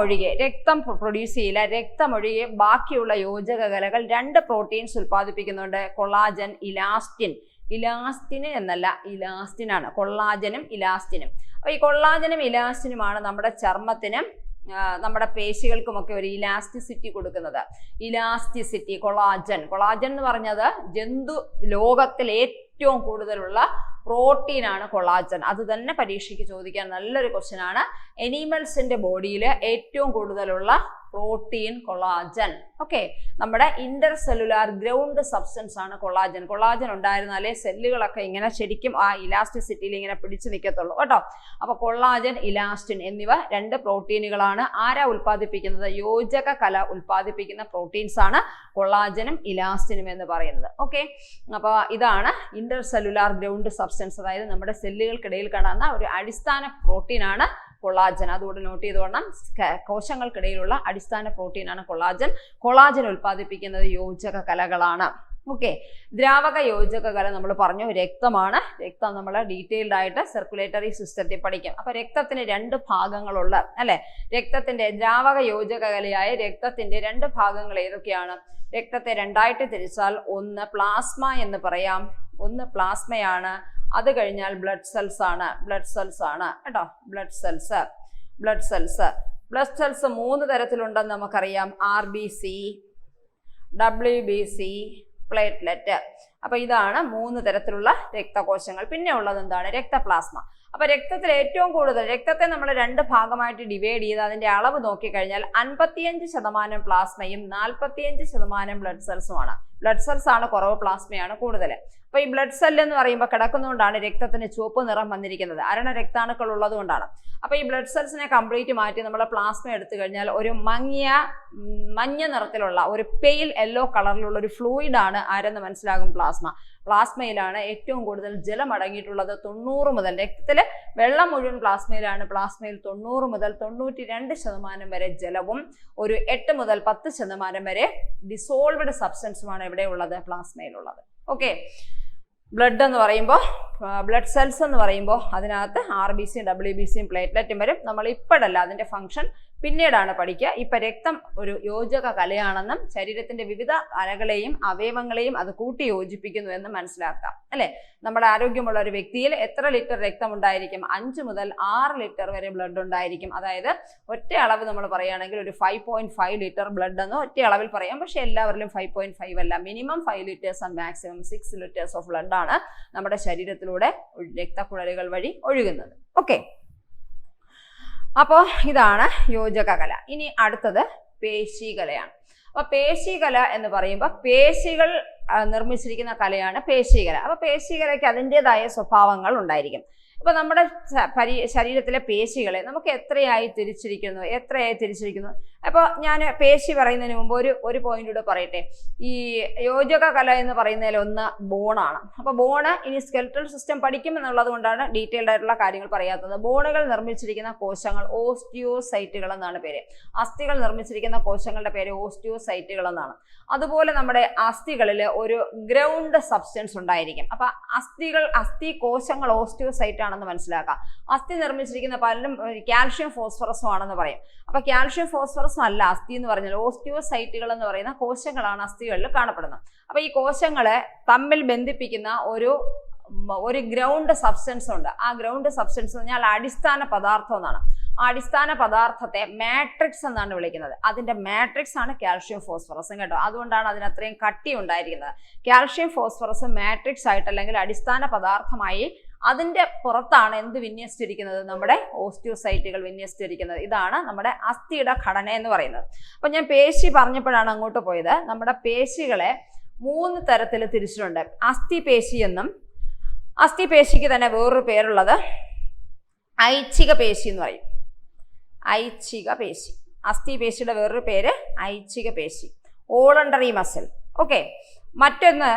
പ്രൊഡ്യൂസ് ചെയ്യില്ല, രക്തമൊഴികെ ബാക്കിയുള്ള യോജക കലകൾ 2 പ്രോട്ടീൻസ് ഉൽപ്പാദിപ്പിക്കുന്നുണ്ട്: കൊളാജൻ, ഇലാസ്റ്റിൻ. ഇലാസ്റ്റിന് എന്നല്ല, ഇലാസ്റ്റിനാണ്. കൊളാജനും ഇലാസ്റ്റിനും. അപ്പൊ ഈ കൊളാജനും ഇലാസ്റ്റിനുമാണ് നമ്മുടെ ചർമ്മത്തിനും നമ്മുടെ പേശികൾക്കുമൊക്കെ ഒരു ഇലാസ്റ്റിസിറ്റി കൊടുക്കുന്നത്. ഇലാസ്റ്റിസിറ്റി, കൊളാജൻ എന്ന് പറഞ്ഞത് ജന്തു ലോകത്തിൽ ഏറ്റവും കൂടുതലുള്ള പ്രോട്ടീനാണ് കൊളാജൻ. അത് തന്നെ പരീക്ഷയ്ക്ക് ചോദിക്കാൻ നല്ലൊരു ക്വസ്റ്റ്യൻ ആണ്. എനിമൽസിന്റെ ബോഡിയിൽ ഏറ്റവും കൂടുതലുള്ള പ്രോട്ടീൻ കൊളാജൻ. ഓക്കെ, നമ്മുടെ ഇന്റർ സെല്ലുലാർ ഗ്രൗണ്ട് സബ്സ്റ്റൻസ് ആണ് കൊളാജൻ. കൊളാജൻ ഉണ്ടായിരുന്നാലേ സെല്ലുകളൊക്കെ ഇങ്ങനെ ശരിക്കും ആ ഇലാസ്റ്റിസിറ്റിയിൽ ഇങ്ങനെ പിടിച്ചു നിൽക്കത്തുള്ളൂ കേട്ടോ. അപ്പൊ കൊളാജൻ, ഇലാസ്റ്റിൻ എന്നിവ 2 പ്രോട്ടീനുകളാണ്. ആരാ ഉൽപ്പാദിപ്പിക്കുന്നത്? യോജക കല ഉൽപ്പാദിപ്പിക്കുന്ന പ്രോട്ടീൻസ് ആണ് കൊളാജനും ഇലാസ്റ്റിനും എന്ന് പറയുന്നത്. ഓക്കെ, അപ്പൊ ഇതാണ് ഇന്റർ സെല്ലുലാർ ഗ്രൗണ്ട് സബ്സ്റ്റൻസ്, അതായത് നമ്മുടെ സെല്ലുകൾക്കിടയിൽ കാണുന്ന ഒരു അടിസ്ഥാന പ്രോട്ടീനാണ് കൊളാജൻ. അതുകൊണ്ട് നോട്ട് ചെയ്തോണം, കോശങ്ങൾക്കിടയിലുള്ള അടിസ്ഥാന പ്രോട്ടീനാണ് കൊളാജൻ. കൊളാജൻ ഉൽപ്പാദിപ്പിക്കുന്നത് യോജക കലകളാണ്. ഓക്കെ, ദ്രാവക യോജക കല നമ്മൾ പറഞ്ഞു രക്തമാണ്. രക്തം നമ്മൾ ഡീറ്റെയിൽഡ് ആയിട്ട് സർക്കുലേറ്ററി സിസ്റ്റത്തിൽ പഠിക്കും. അപ്പൊ രക്തത്തിന് 2 ഭാഗങ്ങളുള്ള അല്ലെ, രക്തത്തിന്റെ ദ്രാവക യോജക കലയായ രക്തത്തിന്റെ 2 ഭാഗങ്ങൾ ഏതൊക്കെയാണ്? രക്തത്തെ 2ആയിട്ട് തിരിച്ചാൽ ഒന്ന് പ്ലാസ്മ എന്ന് പറയാം, ഒന്ന് പ്ലാസ്മയാണ്. അത് കഴിഞ്ഞാൽ ബ്ലഡ് സെൽസ് ആണ് കേട്ടോ. ബ്ലഡ് സെൽസ് 3 തരത്തിലുണ്ടെന്ന് നമുക്കറിയാം: RBC, WBC, പ്ലേറ്റ്ലെറ്റ്. അപ്പൊ ഇതാണ് 3 തരത്തിലുള്ള രക്തകോശങ്ങൾ. പിന്നെ ഉള്ളത് എന്താണ്? രക്തപ്ലാസ്മ. അപ്പൊ രക്തത്തിൽ ഏറ്റവും കൂടുതൽ, രക്തത്തെ നമ്മൾ 2 ഭാഗമായിട്ട് ഡിവൈഡ് ചെയ്ത് അതിന്റെ അളവ് നോക്കിക്കഴിഞ്ഞാൽ 55% പ്ലാസ്മയും 45% ബ്ലഡ് സെൽസുമാണ്. ബ്ലഡ് സെൽസ് ആണ് കുറവ്, പ്ലാസ്മയാണ് കൂടുതൽ. അപ്പൊ ഈ ബ്ലഡ് സെല്ല് എന്ന് പറയുമ്പോൾ കിടക്കുന്നതുകൊണ്ടാണ് രക്തത്തിന് ചുവപ്പ് നിറം വന്നിരിക്കുന്നത്, അരണ രക്താണുക്കൾ ഉള്ളത് കൊണ്ടാണ്. അപ്പൊ ഈ ബ്ലഡ് സെൽസിനെ കംപ്ലീറ്റ് മാറ്റി നമ്മൾ പ്ലാസ്മ എടുത്തു കഴിഞ്ഞാൽ ഒരു മഞ്ഞ നിറത്തിലുള്ള ഒരു പെയിൽ യെല്ലോ കളറിലുള്ള ഒരു ഫ്ലൂയിഡ് ആണ് ആരെന്ന് മനസ്സിലാകും? പ്ലാസ്മ. പ്ലാസ്മയിലാണ് ഏറ്റവും കൂടുതൽ ജലം അടങ്ങിയിട്ടുള്ളത്. 90 മുതൽ, രക്തത്തില് വെള്ളം മുഴുവൻ പ്ലാസ്മയിലാണ്. പ്ലാസ്മയിൽ 90 മുതൽ 92% വരെ ജലവും ഒരു 8 മുതൽ 10% വരെ ഡിസോൾവ്ഡ് സബ്സ്റ്റൻസുമാണ് എവിടെ ഉള്ളത്? പ്ലാസ്മയിലുള്ളത്. ഓക്കെ, ബ്ലഡ് എന്ന് പറയുമ്പോൾ, ബ്ലഡ് സെൽസ് എന്ന് പറയുമ്പോൾ അതിനകത്ത് RBC, WBC, പ്ലേറ്റ്ലെറ്റും വരും. നമ്മൾ ഇപ്പോഴല്ല, അതിന്റെ ഫംഗ്ഷൻ പിന്നീടാണ് പഠിക്കുക. ഇപ്പൊ രക്തം ഒരു യോജക കലയാണെന്നും ശരീരത്തിന്റെ വിവിധ കലകളെയും അവയവങ്ങളെയും അത് കൂട്ടി യോജിപ്പിക്കുന്നു എന്നും മനസ്സിലാക്കാം അല്ലെ. നമ്മുടെ ആരോഗ്യമുള്ള ഒരു വ്യക്തിയിൽ എത്ര ലിറ്റർ രക്തം ഉണ്ടായിരിക്കും? 5 മുതൽ 6 ലിറ്റർ വരെ ബ്ലഡ് ഉണ്ടായിരിക്കും. അതായത് ഒറ്റ അളവ് നമ്മൾ പറയുകയാണെങ്കിൽ ഒരു 5.5 ലിറ്റർ ബ്ലഡ് എന്ന് ഒറ്റ അളവിൽ പറയാം. പക്ഷെ എല്ലാവരിലും 5.5 അല്ല, minimum 5 litres and maximum 6 litres of blood ആണ് നമ്മുടെ ശരീരത്തിലൂടെ രക്തക്കുഴലുകൾ വഴി ഒഴുകുന്നത്. ഓക്കെ, അപ്പോൾ ഇതാണ് യോജക കല. ഇനി അടുത്തത് പേശികലയാണ്. അപ്പൊ പേശികല എന്ന് പറയുമ്പോൾ പേശികൾ നിർമ്മിച്ചിരിക്കുന്ന കലയാണ് പേശികല. അപ്പൊ പേശികലയ്ക്ക് അതിൻ്റെതായ സ്വഭാവങ്ങൾ ഉണ്ടായിരിക്കും. ഇപ്പൊ നമ്മുടെ ശരീരത്തിലെ പേശികളെ നമുക്ക് എത്രയായി തിരിച്ചിരിക്കുന്നു. അപ്പോൾ ഞാൻ പേശി പറയുന്നതിന് മുമ്പ് ഒരു പോയിന്റ് കൂടെ പറയട്ടെ. ഈ യോജക കല എന്ന് പറയുന്നതിൽ ഒന്ന് ബോണാണ്. അപ്പൊ ബോണ് ഇനി സ്കെൽറ്റൽ സിസ്റ്റം പഠിക്കുമെന്നുള്ളത് കൊണ്ടാണ് ഡീറ്റെയിൽഡ് ആയിട്ടുള്ള കാര്യങ്ങൾ പറയാത്തത്. ബോണുകൾ നിർമ്മിച്ചിരിക്കുന്ന കോശങ്ങൾ ഓസ്റ്റിയോസൈറ്റുകൾ എന്നാണ് പേര്. അസ്ഥികൾ നിർമ്മിച്ചിരിക്കുന്ന കോശങ്ങളുടെ പേര് ഓസ്റ്റിയോസൈറ്റുകൾ എന്നാണ്. അതുപോലെ നമ്മുടെ അസ്ഥികളിൽ ഒരു ഗ്രൗണ്ട് സബ്സ്റ്റൻസ് ഉണ്ടായിരിക്കും. അപ്പൊ അസ്ഥി കോശങ്ങൾ ഓസ്റ്റിയോസൈറ്റ് ആണെന്ന് മനസ്സിലാക്കാം. അസ്ഥി നിർമ്മിച്ചിരിക്കുന്ന പലരും കാൽഷ്യം ഫോസ്ഫറസും ആണെന്ന് പറയും. അപ്പൊ കാൽഷ്യം ഫോസ്ഫറസും അല്ല അസ്ഥി എന്ന് പറഞ്ഞാൽ, ഓസ്റ്റിയോസൈറ്റുകൾ എന്ന് പറയുന്ന കോശങ്ങളാണ് അസ്ഥികളിൽ കാണപ്പെടുന്നത്. അപ്പൊ ഈ കോശങ്ങളെ തമ്മിൽ ബന്ധിപ്പിക്കുന്ന ഒരു ഗ്രൗണ്ട് സബ്സ്റ്റൻസ് ഉണ്ട്. ആ ഗ്രൗണ്ട് സബ്സ്റ്റൻസ് എന്ന് പറഞ്ഞാൽ അടിസ്ഥാന പദാർത്ഥം എന്നാണ്. ആ അടിസ്ഥാന പദാർത്ഥത്തെ മാട്രിക്സ് എന്നാണ് വിളിക്കുന്നത്. അതിന്റെ മാട്രിക്സ് ആണ് കാൽഷ്യം ഫോസ്ഫറസും കേട്ടോ. അതുകൊണ്ടാണ് അതിന് അത്രയും കട്ടി ഉണ്ടായിരിക്കുന്നത്. കാൽഷ്യം ഫോസ്ഫറസ് മാട്രിക്സ് ആയിട്ട് അല്ലെങ്കിൽ അടിസ്ഥാന പദാർത്ഥമായി അതിന്റെ പുറത്താണ് എന്ത് വിന്യസിച്ചിരിക്കുന്നത്? നമ്മുടെ ഓസ്റ്റിയോസൈറ്റുകൾ വിന്യസിച്ചിരിക്കുന്നത്. ഇതാണ് നമ്മുടെ അസ്ഥിയുടെ ഘടന എന്ന് പറയുന്നത്. അപ്പൊ ഞാൻ പേശി പറഞ്ഞപ്പോഴാണ് അങ്ങോട്ട് പോയത്. നമ്മുടെ പേശികളെ 3 തരത്തിൽ തിരിച്ചിട്ടുണ്ട്. അസ്ഥിപേശി എന്നും, അസ്ഥിപേശിക്ക് തന്നെ വേറൊരു പേരുള്ളത് ഐച്ഛിക പേശി എന്ന് പറയും. ഐച്ഛിക പേശി, അസ്ഥിപേശിയുടെ വേറൊരു പേര് ഐച്ഛിക പേശി, വോളണ്ടറി മസിൽ. ഓക്കെ, മറ്റൊന്ന്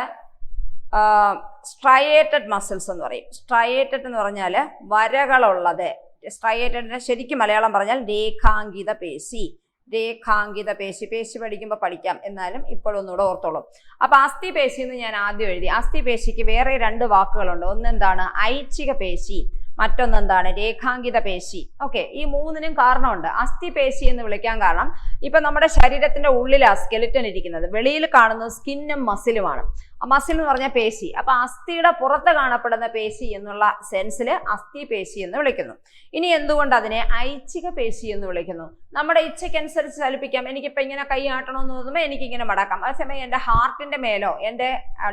സ്ട്രയേറ്റഡ് മസിൽസ് എന്ന് പറയും. സ്ട്രയേറ്റഡ് എന്ന് പറഞ്ഞാൽ വരകളുള്ളത്. സ്ട്രയേറ്റഡിന്റെ ശരിക്കും മലയാളം പറഞ്ഞാൽ രേഖാങ്കിത പേശി. രേഖാങ്കിത പേശി, പേശി പഠിക്കുമ്പോൾ പഠിക്കാം, എന്നാലും ഇപ്പോഴൊന്നുകൂടെ ഓർത്തോളും. അപ്പൊ അസ്ഥിപേശി എന്ന് ഞാൻ ആദ്യം എഴുതി. അസ്ഥിപേശിക്ക് വേറെ 2 വാക്കുകളുണ്ട്. ഒന്നെന്താണ്? ഐച്ഛിക പേശി, മറ്റൊന്നെന്താണ്? രേഖാങ്കിത പേശി. ഓക്കെ, ഈ 3നും കാരണമുണ്ട്. അസ്ഥിപേശി എന്ന് വിളിക്കാൻ കാരണം ഇപ്പൊ നമ്മുടെ ശരീരത്തിന്റെ ഉള്ളിലാണ് സ്കെലിറ്റൻ ഇരിക്കുന്നത്. വെളിയിൽ കാണുന്നത് സ്കിന്നും മസിലുമാണ്. മസിൽ എന്ന് പറഞ്ഞാൽ പേശി. അപ്പൊ അസ്ഥിയുടെ പുറത്ത് കാണപ്പെടുന്ന പേശി എന്നുള്ള സെൻസിൽ അസ്ഥിപേശി എന്ന് വിളിക്കുന്നു. ഇനി എന്തുകൊണ്ട് അതിനെ ഐച്ഛിക പേശി എന്ന് വിളിക്കുന്നു? നമ്മുടെ ഇച്ഛയ്ക്കനുസരിച്ച് ചലിപ്പിക്കാം. എനിക്കിപ്പോ ഇങ്ങനെ കൈ ആട്ടണമെന്ന് തോന്നുമ്പോൾ എനിക്കിങ്ങനെ മടക്കാം. അതേസമയം എൻ്റെ ഹാർട്ടിന്റെ മേലോ എൻ്റെ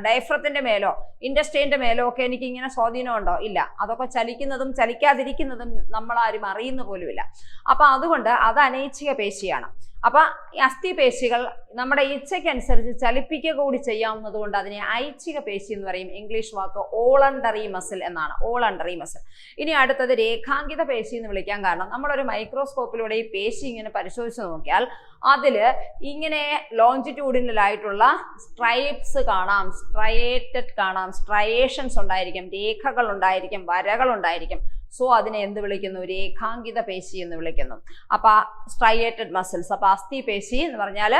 ഡയഫ്രത്തിന്റെ മേലോ ഇൻഡസ്ട്രീന്റെ മേലോ ഒക്കെ എനിക്ക് ഇങ്ങനെ സ്വാധീനമുണ്ടോ? ഇല്ല. അതൊക്കെ ചലിക്കുന്നതും ചലിക്കാതിരിക്കുന്നതും നമ്മളാരും അറിയുന്ന പോലുമില്ല. അപ്പൊ അതുകൊണ്ട് അത് അനൈച്ഛിക പേശിയാണ്. അപ്പൊ ഈ അസ്ഥിപേശികൾ നമ്മുടെ ഇച്ഛയ്ക്കനുസരിച്ച് ചലിപ്പിക്കുക കൂടി ചെയ്യാവുന്നത് കൊണ്ട് അതിനെ ഐച്ഛിക പേശി എന്ന് പറയും. ഇംഗ്ലീഷ് വാക്ക് വോളണ്ടറി മസിൽ എന്നാണ്, വോളണ്ടറി മസിൽ. ഇനി അടുത്തത് രേഖാങ്കിത പേശി എന്ന് വിളിക്കാൻ കാരണം നമ്മളൊരു മൈക്രോസ്കോപ്പിലൂടെ ഈ പേശി ഇങ്ങനെ പരിശോധിച്ച് നോക്കിയാൽ അതില് ഇങ്ങനെ ലോഞ്ചിറ്റ്യൂഡിനലായിട്ടുള്ള സ്ട്രൈപ്സ് കാണാം, സ്ട്രയേറ്റഡ് കാണാം, സ്ട്രയേഷൻസ് ഉണ്ടായിരിക്കും, രേഖകൾ ഉണ്ടായിരിക്കും, വരകൾ ഉണ്ടായിരിക്കും. സോ അതിനെ എന്ത് വിളിക്കുന്നു? രേഖാങ്കിത പേശി എന്ന് വിളിക്കുന്നു. അപ്പൊ സ്ട്രയേറ്റഡ് മസിൽസ്. അപ്പൊ അസ്ഥിപേശി എന്ന് പറഞ്ഞാൽ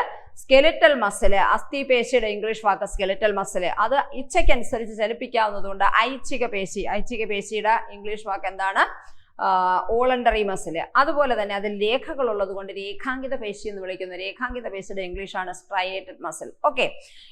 സ്കെലിറ്റൽ മസില്, അസ്ഥിപേശിയുടെ ഇംഗ്ലീഷ് വാക്ക് സ്കെലിറ്റൽ മസില്, അത് ഇച്ഛയ്ക്കനുസരിച്ച് ചലിപ്പിക്കാവുന്നതുകൊണ്ട് ഐച്ഛിക പേശി. ഐച്ഛിക പേശിയുടെ ഇംഗ്ലീഷ് വാക്ക് എന്താണ്? Voluntary muscle. അതുപോലെ തന്നെ അതിൽ രേഖകൾ ഉള്ളത് കൊണ്ട് രേഖാങ്കിത പേശി എന്ന് വിളിക്കുന്നു. രേഖാങ്കിത പേശിയുടെ ഇംഗ്ലീഷാണ് സ്ട്രയേറ്റഡ് മസിൽ. ഓക്കെ,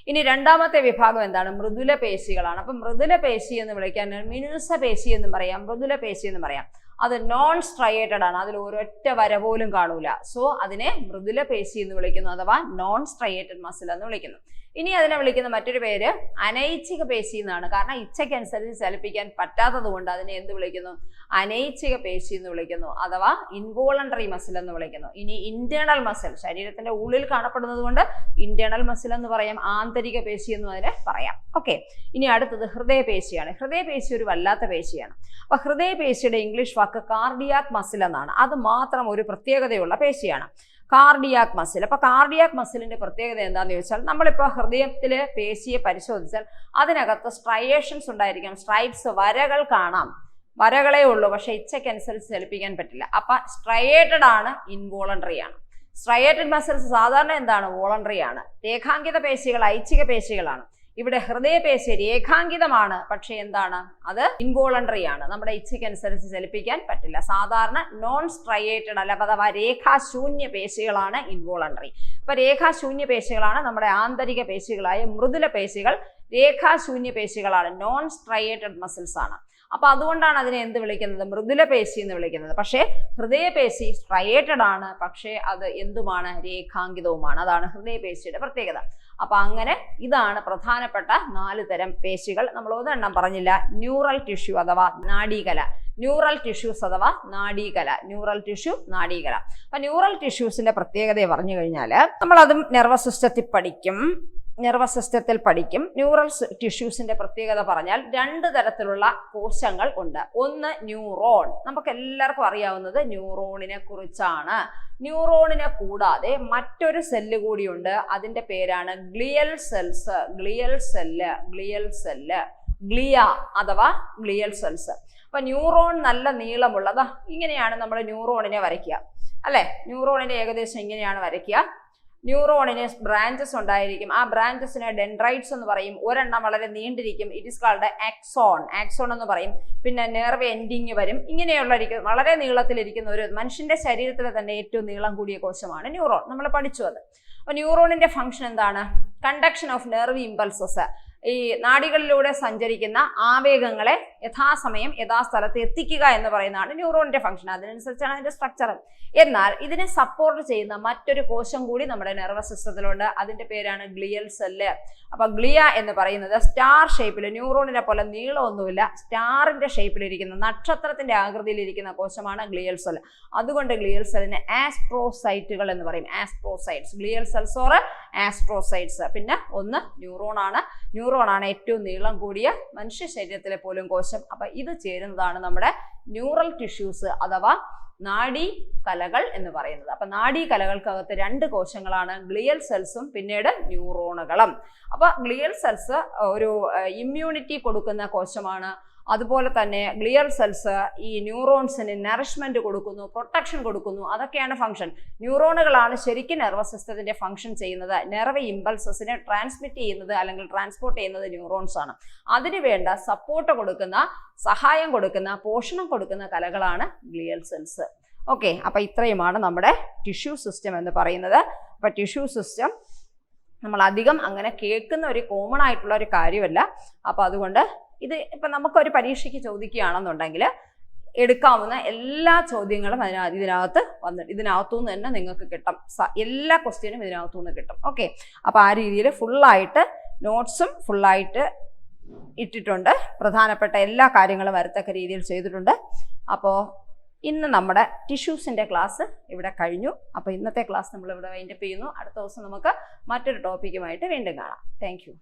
ഇനി രണ്ടാമത്തെ വിഭാഗം എന്താണ്? മൃദുല പേശികളാണ്. അപ്പൊ മൃദുല പേശി എന്ന് വിളിക്കാൻ മിനുസ പേശി എന്നും പറയാം, മൃദുല പേശി എന്ന് പറയാം. അത് നോൺ സ്ട്രയേറ്റഡ് ആണ്, അതിൽ ഒരൊറ്റ വര പോലും കാണൂല. സോ അതിനെ മൃദുല പേശി എന്ന് വിളിക്കുന്നു, അഥവാ നോൺ സ്ട്രയേറ്റഡ് മസിൽ എന്ന് വിളിക്കുന്നു. ഇനി അതിനെ വിളിക്കുന്ന മറ്റൊരു പേര് അനൈച്ഛിക പേശി എന്നാണ്. കാരണം ഇച്ഛയ്ക്കനുസരിച്ച് ചലിപ്പിക്കാൻ പറ്റാത്തത് കൊണ്ട് അതിനെ എന്ത് വിളിക്കുന്നു? അനൈച്ഛിക പേശി എന്ന് വിളിക്കുന്നു, അഥവാ ഇൻവോളണ്ടറി മസിൽ എന്ന് വിളിക്കുന്നു. ഇനി ഇന്റേണൽ മസിൽ, ശരീരത്തിന്റെ ഉള്ളിൽ കാണപ്പെടുന്നത് കൊണ്ട് ഇന്റേണൽ മസിൽ എന്ന് പറയാം, ആന്തരിക പേശി എന്നും അതിനെ പറയാം. ഓക്കെ, ഇനി അടുത്തത് ഹൃദയപേശിയാണ്. ഹൃദയപേശി ഒരു വല്ലാത്ത പേശിയാണ്. അപ്പൊ ഹൃദയപേശിയുടെ ഇംഗ്ലീഷ് വാക്ക് കാർഡിയാക് മസിൽ എന്നാണ്. അത് മാത്രം ഒരു പ്രത്യേകതയുള്ള പേശിയാണ്, കാർഡിയാക് മസിൽ. അപ്പൊ കാർഡിയാക് മസിലിന്റെ പ്രത്യേകത എന്താന്ന് ചോദിച്ചാൽ, നമ്മളിപ്പോ ഹൃദയത്തിലെ പേശിയെ പരിശോധിച്ചാൽ അതിനകത്ത് സ്ട്രയേഷൻസ് ഉണ്ടായിരിക്കും, സ്ട്രൈപ്സ്, വരകൾ കാണാം. വരകളേ ഉള്ളൂ, പക്ഷെ ഇച്ഛയ്ക്കനുസരിച്ച് ചലിപ്പിക്കാൻ പറ്റില്ല. അപ്പൊ സ്ട്രയേറ്റഡ് ആണ്, ഇൻവോളണ്ടറി ആണ്. സ്ട്രയേറ്റഡ് മസിൽസ് സാധാരണ എന്താണ്? വോളണ്ടറി ആണ്. രേഖാങ്കിത പേശികൾ ഐച്ഛിക പേശികളാണ്. ഇവിടെ ഹൃദയപേശി രേഖാങ്കിതമാണ്, പക്ഷെ എന്താണ്? അത് ഇൻവോളണ്ടറി ആണ്, നമ്മുടെ ഇച്ഛയ്ക്കനുസരിച്ച് ചലിപ്പിക്കാൻ പറ്റില്ല. സാധാരണ നോൺ സ്ട്രയേറ്റഡ് അല്ല, അഥവാ രേഖാശൂന്യ പേശികളാണ് ഇൻവോളണ്ടറി. അപ്പൊ രേഖാശൂന്യ പേശികളാണ് നമ്മുടെ ആന്തരിക പേശികളായ മൃദുല പേശികൾ. രേഖാശൂന്യ പേശികളാണ്, നോൺ സ്ട്രയേറ്റഡ് മസിൽസ് ആണ്. അപ്പൊ അതുകൊണ്ടാണ് അതിനെ എന്ത് വിളിക്കുന്നത്? മൃദുല പേശി എന്ന് വിളിക്കുന്നത്. പക്ഷേ ഹൃദയപേശി സ്ട്രയേറ്റഡ് ആണ്, പക്ഷേ അത് എന്തുമാണ്? രേഖാങ്കിതവുമാണ്. അതാണ് ഹൃദയപേശിയുടെ പ്രത്യേകത. അപ്പൊ അങ്ങനെ ഇതാണ് പ്രധാനപ്പെട്ട 4 തരം പേശികൾ. നമ്മൾ ഒരെണ്ണം പറഞ്ഞില്ല, ന്യൂറൽ ടിഷ്യൂ അഥവാ നാഡീകല. ന്യൂറൽ ടിഷ്യൂസ് അഥവാ നാഡീകല, ന്യൂറൽ ടിഷ്യൂ, നാഡീകല. അപ്പൊ ന്യൂറൽ ടിഷ്യൂസിന്റെ പ്രത്യേകത പറഞ്ഞു കഴിഞ്ഞാൽ നമ്മൾ അതും നെർവസ് സിസ്റ്റത്തിൽ പഠിക്കും. ന്യൂറൽ ടിഷ്യൂസിന്റെ പ്രത്യേകത പറഞ്ഞാൽ 2 തരത്തിലുള്ള കോശങ്ങൾ ഉണ്ട്. ഒന്ന് ന്യൂറോൺ, നമുക്ക് എല്ലാവർക്കും അറിയാവുന്നത് ന്യൂറോണിനെ കുറിച്ചാണ്. ന്യൂറോണിനെ കൂടാതെ മറ്റൊരു സെല്ല് കൂടിയുണ്ട്, അതിന്റെ പേരാണ് ഗ്ലിയൽ സെൽസ്. ഗ്ലിയ അഥവാ ഗ്ലിയൽ സെൽസ്. അപ്പൊ ന്യൂറോൺ നല്ല നീളമുള്ളത് ഇങ്ങനെയാണ് നമ്മൾ ന്യൂറോണിനെ വരയ്ക്കുക, അല്ലെ? ന്യൂറോണിനെ ഏകദേശം ഇങ്ങനെയാണ് വരയ്ക്കുക. ന്യൂറോണിന് ബ്രാഞ്ചസ് ഉണ്ടായിരിക്കും. ആ ബ്രാഞ്ചസിനെ ഡെൻഡ്രൈറ്റ്സ് എന്ന് പറയും. ഒരെണ്ണം വളരെ നീണ്ടിരിക്കും, ഇറ്റ് ഈസ് കാൾഡ് ആക്സോൺ എന്ന് പറയും. പിന്നെ നെർവ് എൻഡിങ് വരും. ഇങ്ങനെയുള്ള വളരെ നീളത്തിലിരിക്കുന്ന ഒരു മനുഷ്യന്റെ ശരീരത്തിലെ തന്നെ ഏറ്റവും നീളം കൂടിയ കോശമാണ് ന്യൂറോൺ. നമ്മൾ പഠിച്ചു അത്. അപ്പൊ ന്യൂറോണിന്റെ ഫംഗ്ഷൻ എന്താണ്? കണ്ടക്ഷൻ ഓഫ് നെർവ് ഇമ്പൾസസ്, ഈ നാഡികളിലൂടെ സഞ്ചരിക്കുന്ന ആവേഗങ്ങളെ യഥാസമയം യഥാസ്ഥലത്ത് എത്തിക്കുക എന്ന് പറയുന്നതാണ് ന്യൂറോണിന്റെ ഫംഗ്ഷൻ. അതിനനുസരിച്ചാണ് അതിന്റെ സ്ട്രക്ചർ. എന്നാൽ ഇതിനെ സപ്പോർട്ട് ചെയ്യുന്ന മറ്റൊരു കോശം കൂടി നമ്മുടെ നെർവസ് സിസ്റ്റത്തിലുണ്ട്. അതിന്റെ പേരാണ് ഗ്ലിയൽ സെല്ല്. അപ്പൊ ഗ്ലിയ എന്ന് പറയുന്നത് സ്റ്റാർ ഷേപ്പിൽ, ന്യൂറോണിനെ പോലെ നീളമൊന്നുമില്ല, സ്റ്റാറിന്റെ ഷേപ്പിലിരിക്കുന്ന, നക്ഷത്രത്തിന്റെ ആകൃതിയിലിരിക്കുന്ന കോശമാണ് ഗ്ലിയൽ സെൽ. അതുകൊണ്ട് ഗ്ലിയൽ സെല്ലിനെ ആസ്ട്രോസൈറ്റുകൾ എന്ന് പറയും. Astrocytes, glial cells or astrocytes. പിന്നെ ഒന്ന് ന്യൂറോണാണ്. ന്യൂറോണാണ് ഏറ്റവും നീളം കൂടിയ മനുഷ്യ ശരീരത്തിലെ പോലും കോശം. അപ്പൊ ഇത് ചേരുന്നതാണ് നമ്മുടെ ന്യൂറൽ ടിഷ്യൂസ് അഥവാ നാഡീ കലകൾ എന്ന് പറയുന്നത്. അപ്പൊ നാഡീ കലകൾക്കകത്ത് 2 കോശങ്ങളാണ്, ഗ്ലിയൽ സെൽസും പിന്നീട് ന്യൂറോണുകളും. അപ്പൊ ഗ്ലിയൽ സെൽസ് ഒരു ഇമ്മ്യൂണിറ്റി കൊടുക്കുന്ന കോശമാണ്. അതുപോലെ തന്നെ ഗ്ലിയൽ സെൽസ് ഈ ന്യൂറോൺസിന് നറിഷ്മെന്റ് കൊടുക്കുന്നു, പ്രൊട്ടക്ഷൻ കൊടുക്കുന്നു. അതൊക്കെയാണ് ഫംഗ്ഷൻ. ന്യൂറോണുകളാണ് ശരിക്കും നെർവസ് സിസ്റ്റത്തിന്റെ ഫംഗ്ഷൻ ചെയ്യുന്നത്. നെർവ് ഇമ്പൾസസിനെ ട്രാൻസ്മിറ്റ് ചെയ്യുന്നത് അല്ലെങ്കിൽ ട്രാൻസ്പോർട്ട് ചെയ്യുന്നത് ന്യൂറോൺസ് ആണ്. അതിന് വേണ്ട സപ്പോർട്ട് കൊടുക്കുന്ന, സഹായം കൊടുക്കുന്ന, പോഷണം കൊടുക്കുന്ന കലകളാണ് ഗ്ലിയൽ സെൽസ്. ഓക്കെ, അപ്പൊ ഇത്രയുമാണ് നമ്മുടെ ടിഷ്യൂ സിസ്റ്റം എന്ന് പറയുന്നത്. അപ്പൊ ടിഷ്യൂ സിസ്റ്റം നമ്മൾ അധികം അങ്ങനെ കേൾക്കുന്ന ഒരു കോമൺ ആയിട്ടുള്ള ഒരു കാര്യമല്ല. അപ്പൊ അതുകൊണ്ട് ഇത് ഇപ്പം നമുക്കൊരു പരീക്ഷയ്ക്ക് ചോദിക്കുകയാണെന്നുണ്ടെങ്കിൽ എടുക്കാവുന്ന എല്ലാ ചോദ്യങ്ങളും ഇതിനകത്തുനിന്ന് തന്നെ നിങ്ങൾക്ക് കിട്ടും. എല്ലാ ക്വസ്റ്റ്യനും ഇതിനകത്തുനിന്ന് കിട്ടും. ഓക്കെ, അപ്പോൾ ആ രീതിയിൽ ഫുള്ളായിട്ട് നോട്ട്സും ഫുള്ളായിട്ട് ഇട്ടിട്ടുണ്ട്. പ്രധാനപ്പെട്ട എല്ലാ കാര്യങ്ങളും വരത്തക്ക രീതിയിൽ ചെയ്തിട്ടുണ്ട്. അപ്പോൾ ഇന്ന് നമ്മുടെ ടിഷ്യൂസിൻ്റെ ക്ലാസ് ഇവിടെ കഴിഞ്ഞു. അപ്പോൾ ഇന്നത്തെ ക്ലാസ് നമ്മളിവിടെ വൈൻഡപ്പ് ചെയ്യുന്നു. അടുത്ത ദിവസം നമുക്ക് മറ്റൊരു ടോപ്പിക്കുമായിട്ട് വീണ്ടും കാണാം. Thank you.